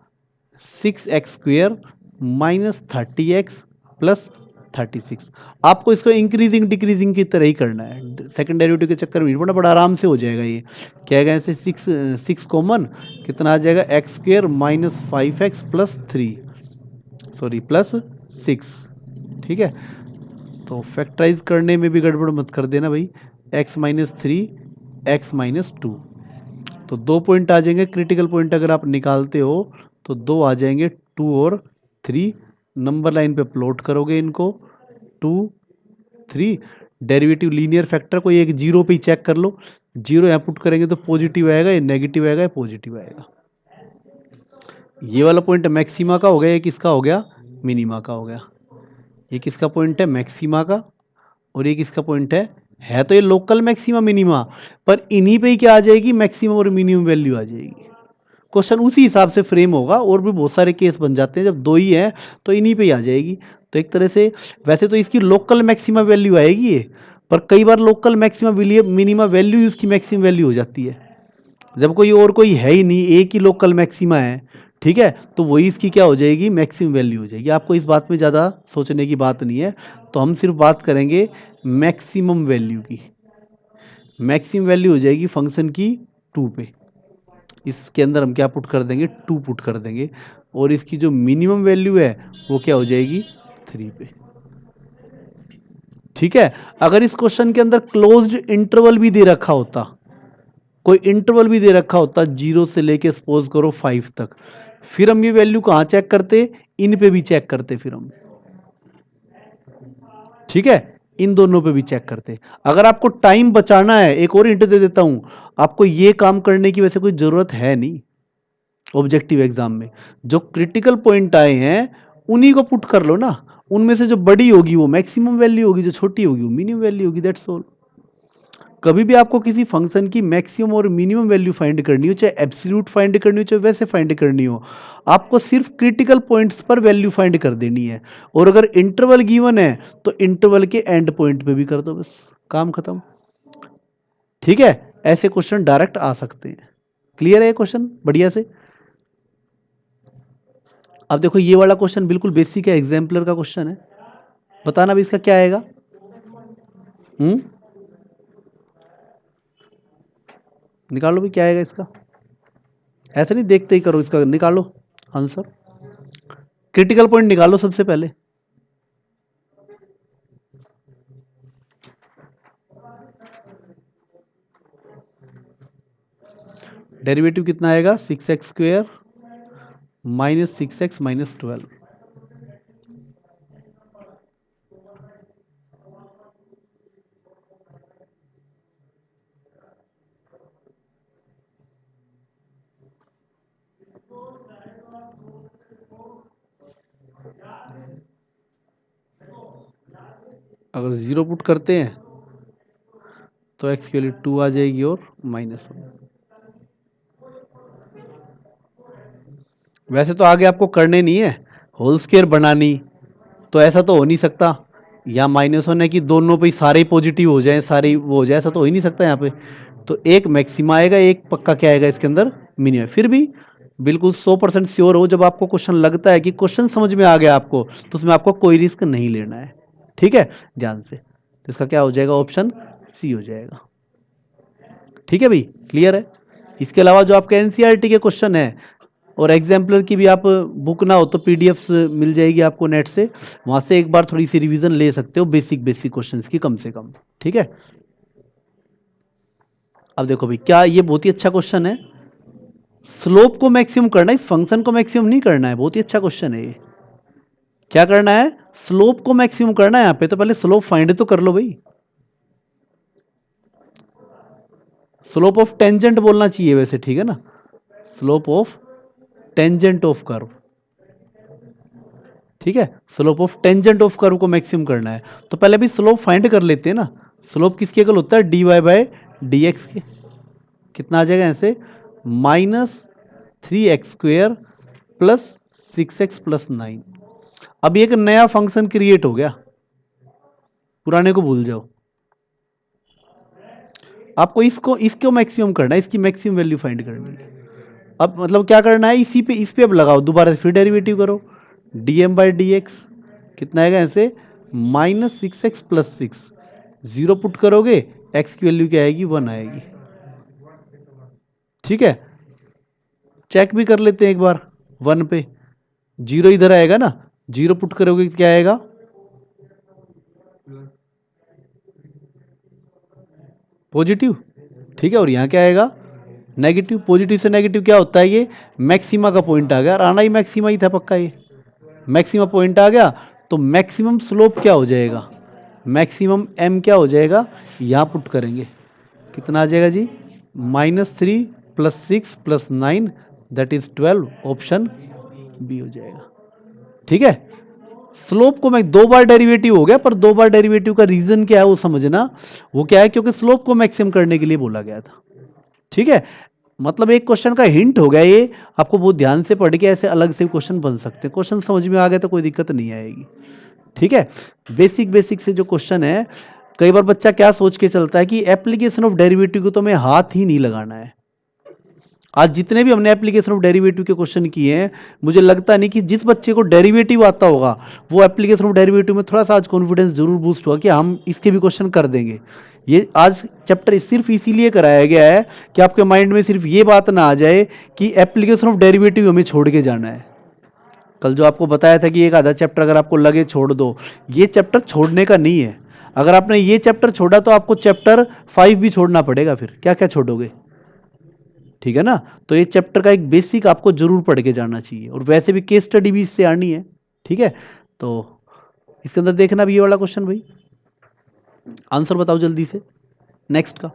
6x² minus 30x plus 36। आपको इसको इंक्रीजिंग डिक्रीजिंग की तरह ही करना है, सेकंड डेरिवेटिव के चक्कर में बड़ा आराम से हो जाएगा ये। क्या आएगा? ऐसे 6 कॉमन, कितना आ जाएगा? x² minus 5x plus 3, sorry plus 6, ठीक है। तो फैक्टराइज करने में भी गड़बड़ मत कर देना भाई, x माइनस 3 x माइनस 2, तो 2 पॉइंट आ जाएंगे। क्रिटिकल पॉइंट अगर आप निकालते हो तो 2 आ जाएंगे, 2 और 3। नंबर लाइन पे प्लॉट करोगे इनको, 2 3, डेरिवेटिव लीनियर फैक्टर को एक जीरो पे ही चेक कर लो, जीरो यहाँ पुट करेंगे तो पॉजिटिव आएगा, ये नेगेटिव आएगा, ये पॉजिटिव आएगा। ये वाला पॉइंट मैक्सिमा का हो गया, ये किसका हो गया? मिनिमा का हो गया। ये किसका पॉइंट है? मैक्सिमा का। और ये किसका पॉइंट है तो ये लोकल मैक्सिमा मिनिमा, पर इन्हीं पे ही क्या आ जाएगी? मैक्सिमम और मिनिमम वैल्यू आ जाएगी। क्वेश्चन उसी हिसाब से फ्रेम होगा, और भी बहुत सारे केस बन जाते हैं, जब दो ही हैं तो इन्हीं पे ही आ जाएगी। तो एक तरह से वैसे तो इसकी लोकल मैक्सिमा वैल्यू आएगी ये, पर कई बार लोकल मैक्सिमा मिनिमा वैल्यू उसकी मैक्सिमम वैल्यू हो जाती है, जब कोई और कोई है ही नहीं, एक ही लोकल मैक्सिमा है, ठीक है, तो वही इसकी क्या हो जाएगी? मैक्सिमम वैल्यू हो जाएगी। आपको इस बात में ज़्यादा सोचने की बात नहीं है, तो हम सिर्फ बात करेंगे मैक्सिमम वैल्यू की। मैक्सिमम वैल्यू हो जाएगी फंक्शन की 2 पे, इसके अंदर हम क्या पुट कर देंगे? 2 पुट कर देंगे। और इसकी जो मिनिमम वैल्यू है वो क्या हो जाएगी? 3 पे, ठीक है। अगर इस क्वेश्चन के अंदर क्लोज्ड इंटरवल भी दे रखा होता, कोई इंटरवल भी दे रखा होता 0 से लेके सपोज करो 5 तक, फिर हम ये वैल्यू कहां चेक करते? इन पे भी चेक करते फिर हम, ठीक है, इन दोनों पे भी चेक करते। अगर आपको टाइम बचाना है, एक और हिंट दे देता हूं, आपको ये काम करने की वैसे कोई जरूरत है नहीं। ऑब्जेक्टिव एग्जाम में जो क्रिटिकल पॉइंट आए हैं उन्हीं को पुट कर लो ना, उनमें से जो बड़ी होगी वो मैक्सिमम वैल्यू होगी, जो छोटी होगी वो मिनिमम वैल्यू होगी, दैट्स ऑल। कभी भी आपको किसी फंक्शन की मैक्सिमम और मिनिमम वैल्यू फाइंड करनी हो, चाहे एब्सोल्यूट फाइंड करनी हो, चाहे वैसे फाइंड करनी हो, आपको सिर्फ क्रिटिकल पॉइंट्स पर वैल्यू फाइंड कर देनी है। और अगर इंटरवल गिवन है तो इंटरवल के एंड पॉइंट पे भी कर दो, बस काम खत्म, ठीक है। ऐसे क्वेश्चन डायरेक्ट आ सकते हैं। क्लियर है ये क्वेश्चन बढ़िया से? अब देखो ये वाला क्वेश्चन बिल्कुल बेसिक है, एग्जाम्पलर का क्वेश्चन है, बताना भी इसका क्या आएगा। हम्म, निकालो भी क्या आएगा इसका, ऐसे नहीं देखते ही करो, इसका निकालो आंसर। क्रिटिकल पॉइंट निकालो सबसे पहले। डेरिवेटिव कितना आएगा? 6x² minus 6x minus 12। अगर जीरो पुट करते हैं तो x की वैल्यू 2 आ जाएगी और -1। वैसे तो आगे आपको करने नहीं है, होल स्क्वायर बनानी, तो ऐसा तो हो नहीं सकता, या माइनस होने की दोनों पे सारे ही पॉजिटिव हो जाए, सारे वो हो जाए, ऐसा तो हो ही नहीं सकता यहाँ पे। तो एक मैक्सिमा आएगा, एक पक्का क्या आएगा इसके अंदर, मिनिमम। फिर भी बिल्कुल 100% श्योर हो, जब आपको क्वेश्चन लगता है कि क्वेश्चन समझ में आ गया आपको, तो उसमें आपको कोई रिस्क नहीं लेना है, ठीक है, ध्यान से। तो इसका क्या हो जाएगा, ऑप्शन सी हो जाएगा। ठीक है भाई, क्लियर है। इसके अलावा जो आपके एनसीईआरटी के क्वेश्चन है और एग्जाम्पलर की भी आप बुक ना हो तो पीडीएफ मिल जाएगी आपको नेट से, वहां से एक बार थोड़ी सी रिवीजन ले सकते हो बेसिक बेसिक क्वेश्चंस की कम से कम, ठीक है। अब देखो भाई, क्या ये बहुत ही अच्छा क्वेश्चन है, स्लोप को मैक्सिमम करना है, इस फंक्शन को मैक्सिमम नहीं करना है। बहुत ही अच्छा क्वेश्चन है ये। क्या करना है, स्लोप को मैक्सिमम करना है। यहां पे तो पहले स्लोप फाइंड तो कर लो भाई। स्लोप ऑफ टेंजेंट बोलना चाहिए वैसे, ठीक है ना, slope of tangent of curve, ठीक है। Slope of tangent of curve को मैक्सिमम करना है, तो पहले भी स्लोप फाइंड कर लेते हैं ना। स्लोप किसके इक्वल होता है, dy बाय डी एक्स के। कितना आ जाएगा ऐसे, -3x² प्लस 6x प्लस 9। अब एक नया फंक्शन क्रिएट हो गया, पुराने को भूल जाओ। आपको इसको मैक्सिमम करना है, इसकी मैक्सिमम वैल्यू फाइंड करनी है। अब मतलब क्या करना है, इस पे अब लगाओ दोबारा से, फिर डेरिवेटिव करो, dm बाई डी एक्स कितना आएगा ऐसे, -6x प्लस 6। जीरो पुट करोगे, x की वैल्यू क्या आएगी, 1 आएगी, ठीक है। चेक भी कर लेते हैं एक बार, 1 पे जीरो इधर आएगा ना, जीरो पुट करोगे क्या आएगा, पॉजिटिव, ठीक है। और यहाँ क्या आएगा, नेगेटिव। पॉजिटिव से नेगेटिव क्या होता है, ये मैक्सिमा का पॉइंट आ गया, और आना ही मैक्सिमा ही था पक्का, ये मैक्सिमम पॉइंट आ गया। तो मैक्सिमम स्लोप क्या हो जाएगा, मैक्सिमम एम क्या हो जाएगा, यहाँ पुट करेंगे, कितना आ जाएगा जी, -3 plus 6 plus 9 that is 12, option B हो जाएगा, ठीक है। स्लोप को मैं दो बार डेरिवेटिव हो गया, पर दो बार डेरिवेटिव का रीजन क्या है वो समझना। वो क्या है, क्योंकि स्लोप को मैक्सिमम करने के लिए बोला गया था, ठीक है। मतलब एक क्वेश्चन का हिंट हो गया ये, आपको बहुत ध्यान से पढ़ के ऐसे अलग से क्वेश्चन बन सकते हैं। क्वेश्चन समझ में आ गया तो कोई दिक्कत नहीं आएगी, ठीक है। बेसिक बेसिक से जो क्वेश्चन है, कई बार बच्चा क्या सोच के चलता है कि एप्लीकेशन ऑफ डेरिवेटिव को तो मैं हाथ ही नहीं लगाना है। आज जितने भी हमने एप्लीकेशन ऑफ डेरिवेटिव के क्वेश्चन किए हैं, मुझे लगता नहीं कि जिस बच्चे को डेरिवेटिव आता होगा वो एप्लीकेशन ऑफ डेरिवेटिव में थोड़ा सा आज कॉन्फिडेंस जरूर बूस्ट हुआ कि हम इसके भी क्वेश्चन कर देंगे। ये आज चैप्टर सिर्फ इसीलिए कराया गया है कि आपके माइंड में सिर्फ ये बात ना आ जाए कि एप्लीकेशन ऑफ डेरिवेटिव हमें छोड़ के जाना है। कल जो आपको बताया था कि एक आधा चैप्टर अगर आपको लगे छोड़ दो, ये चैप्टर छोड़ने का नहीं है। अगर आपने ये चैप्टर छोड़ा तो आपको चैप्टर 5 भी छोड़ना पड़ेगा, फिर क्या क्या छोड़ोगे, ठीक है ना। तो ये चैप्टर का एक बेसिक आपको जरूर पढ़ के जाना चाहिए, और वैसे भी केस स्टडी भी इससे आनी है, ठीक है। तो इसके अंदर देखना भी ये वाला क्वेश्चन भाई, आंसर बताओ जल्दी से। नेक्स्ट का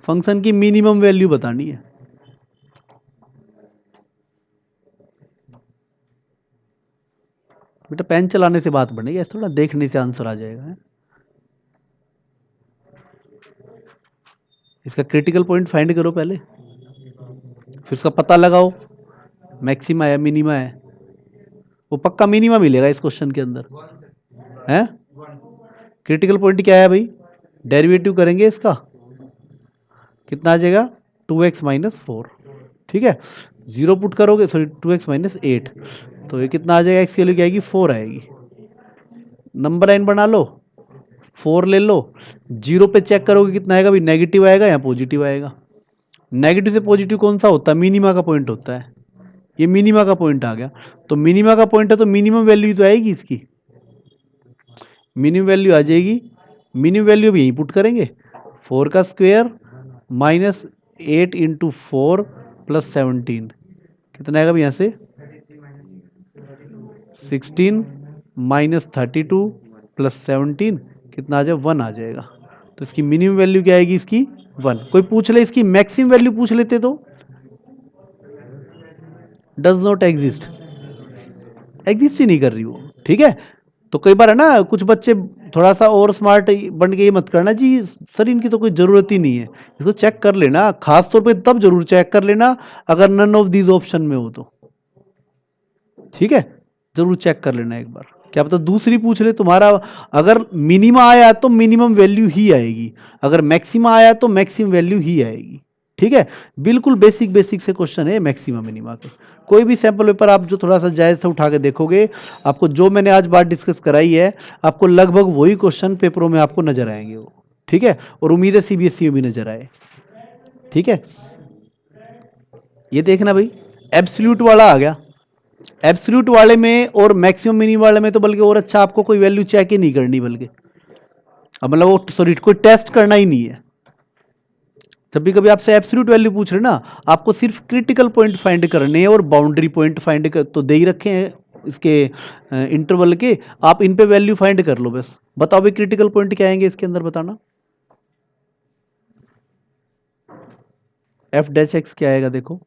फंक्शन की मिनिमम वैल्यू बतानी है। बेटा पेन चलाने से बात बनेगी, ऐसा थोड़ा देखने से आंसर आ जाएगा है? इसका क्रिटिकल पॉइंट फाइंड करो पहले, फिर उसका पता लगाओ, मैक्सिमा है मिनिमा है, वो पक्का मिनिमा मिलेगा इस क्वेश्चन के अंदर है। क्रिटिकल पॉइंट क्या है भाई, डेरिवेटिव करेंगे इसका, कितना आ जाएगा, 2x माइनस 4, ठीक है। जीरो पुट करोगे, सॉरी 2x माइनस 8, तो ये कितना आ जाएगा, x की वैल्यू क्या आएगी, 4 आएगी। नंबर लाइन बना लो, 4 ले लो, जीरो पे चेक करोगे कितना आएगा भाई, नेगेटिव आएगा या पॉजिटिव आएगा। नेगेटिव से पॉजिटिव कौन सा होता है, मिनिमा का पॉइंट होता है, ये मिनिमा का पॉइंट आ गया। तो मिनिमा का पॉइंट है तो मिनिमम वैल्यू तो आएगी इसकी, मिनिमम वैल्यू आ जाएगी। मिनिमम वैल्यू भी यहीं पुट करेंगे, 4 का स्क्वायर माइनस 8 इंटू 4 प्लस 17, कितना आएगा भी यहाँ से, 16 माइनस 32 प्लस 17, कितना आ जाए, 1 आ जाएगा। तो इसकी मिनिमम वैल्यू क्या आएगी, इसकी 1। कोई पूछ ले इसकी मैक्सिमम वैल्यू पूछ लेते तो, डज नॉट एग्जिस्ट, एग्जिस्ट ही नहीं कर रही वो, ठीक है। तो कई बार है ना, कुछ बच्चे थोड़ा सा और स्मार्ट बन के ये मत करना जी सर इनकी तो कोई ज़रूरत ही नहीं है, इसको चेक कर लेना, खास तौर पे तब जरूर चेक कर लेना अगर नन ऑफ दीज ऑप्शन में हो तो, ठीक है, जरूर चेक कर लेना एक बार, क्या पता दूसरी पूछ ले तुम्हारा। अगर मिनिमा आया तो मिनिमम वैल्यू ही आएगी, अगर मैक्सिमा आया तो मैक्सिमम वैल्यू ही आएगी। ठीक है, बिल्कुल बेसिक बेसिक से क्वेश्चन है मैक्सिमा मिनिमा के। कोई भी सैंपल पेपर आप जो थोड़ा सा जायज से उठा के देखोगे, आपको जो मैंने आज बात डिस्कस कराई है, आपको लगभग वही क्वेश्चन पेपरों में आपको नजर आएंगे वो। ठीक है, और उम्मीद है सीबीएसई में भी नजर आए। ठीक है, ये देखना भाई, एब्सोल्यूट वाला आ गया। एब्सोल्यूट वाले में और मैक्सिमम मिनिमम वाले में तो बल्कि और अच्छा, आपको कोई वैल्यू चेक ही नहीं करनी, बल्कि अब मतलब वो सॉरी कोई टेस्ट करना ही नहीं है। जब भी कभी आपसे एब्सोल्यूट वैल्यू पूछ रहे ना, आपको सिर्फ क्रिटिकल पॉइंट फाइंड करने हैं और बाउंड्री पॉइंट फाइंड कर तो दे ही रखे हैं इसके इंटरवल के, आप इन पे वैल्यू फाइंड कर लो बस। बताओ भाई क्रिटिकल पॉइंट क्या आएंगे इसके अंदर, बताना। एफ डैश एक्स क्या आएगा देखो,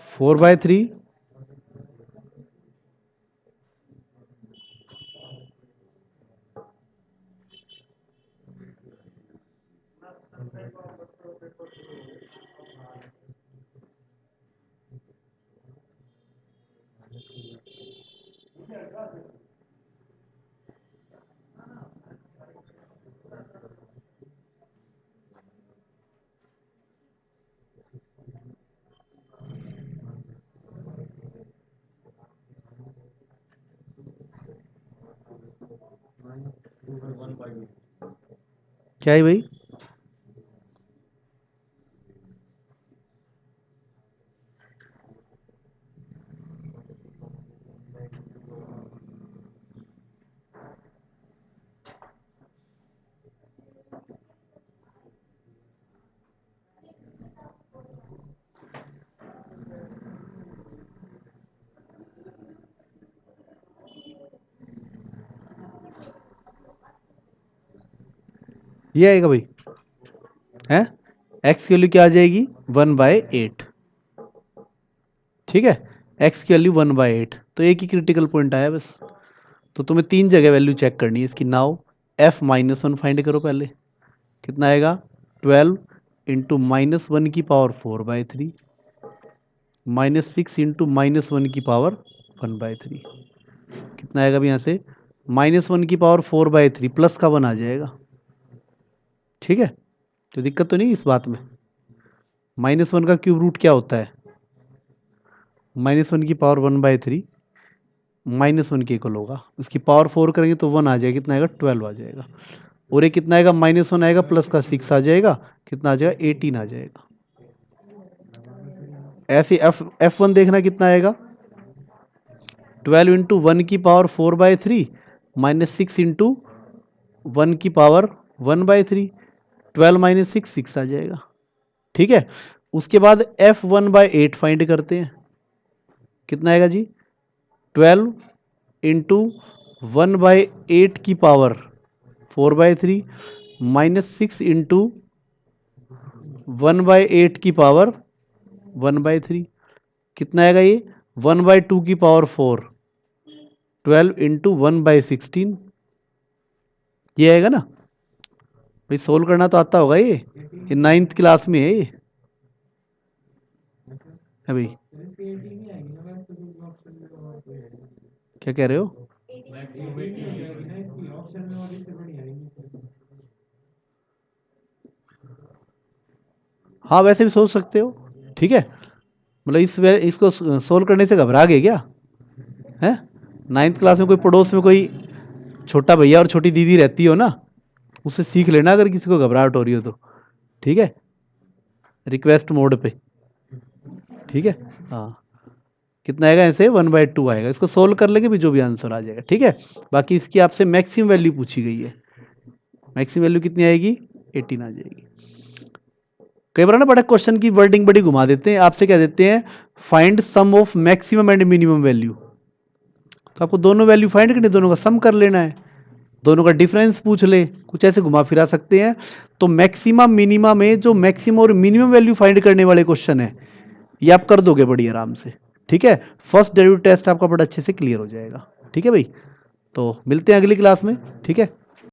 फोर बाय थ्री क्या है भाई, ये आएगा भाई, है एक्स की वैल्यू क्या आ जाएगी, 1/8। ठीक है, एक्स की वैल्यू 1/8, तो एक ही क्रिटिकल पॉइंट आया बस। तो तुम्हें तीन जगह वैल्यू चेक करनी है इसकी। नाउ एफ -1 फाइंड करो पहले, कितना आएगा, 12 इंटू -1 की पावर 4/3 -6 इंटू -1 की पावर 1/3, कितना आएगा अभी यहाँ से, -1 की पावर 4/3 प्लस का 1 आ जाएगा। ठीक है, तो दिक्कत तो नहीं इस बात में। -1 का क्यूब रूट क्या होता है, -1 की पावर 1/3 -1 के इक्वल होगा, उसकी पावर 4 करेंगे तो 1 आ जाएगा, कितना आएगा, 12 आ जाएगा। और ये कितना आएगा, -1 आएगा प्लस का 6 आ जाएगा, कितना आ जाएगा, 18 आ जाएगा। ऐसे F1 देखना कितना आएगा, 12 इंटू 1 की पावर 4/3 -6 इंटू 1 की पावर 1/3, 12 माइनस 6 आ जाएगा। ठीक है, उसके बाद F1/8 फाइंड करते हैं, कितना आएगा जी, 12 इंटू 1/8 की पावर 4/3 -6 इंटू 1/8 की पावर 1/3, कितना आएगा ये, 1/2 की पावर 4, 12 इंटू 1/16, ये आएगा ना भाई। सोल्व करना तो आता होगा ये 9th क्लास में है ये, है भाई, क्या कह रहे हो, हाँ वैसे भी सोच सकते हो। ठीक है, मतलब इसको सोल्व करने से घबरा गए क्या, है 9th क्लास में कोई पड़ोस में कोई छोटा भैया और छोटी दीदी रहती हो ना, उससे सीख लेना अगर किसी को घबराहट हो रही हो तो। ठीक है, रिक्वेस्ट मोड पे। ठीक है, हाँ, कितना आएगा ऐसे, 1/2 आएगा, इसको सोल्व कर लेंगे भी जो भी आंसर आ जाएगा। ठीक है, बाकी इसकी आपसे मैक्सिमम वैल्यू पूछी गई है, मैक्सिमम वैल्यू कितनी आएगी, 18 आ जाएगी। कई बार ना बड़ा क्वेश्चन की वर्डिंग बड़ी घुमा देते हैं, आपसे क्या देते हैं, find sum of maximum and minimum value, तो आपको दोनों वैल्यू फाइंड करनी, दोनों का सम कर लेना है, दोनों का डिफरेंस पूछ ले, कुछ ऐसे घुमा फिरा सकते हैं। तो मैक्सिमम मिनिमा में जो मैक्सिमम और मिनिमम वैल्यू फाइंड करने वाले क्वेश्चन है, ये आप कर दोगे बड़ी आराम से। ठीक है, फर्स्ट डेरिवेटिव टेस्ट आपका बड़ा अच्छे से क्लियर हो जाएगा। ठीक है भाई, तो मिलते हैं अगली क्लास में। ठीक है।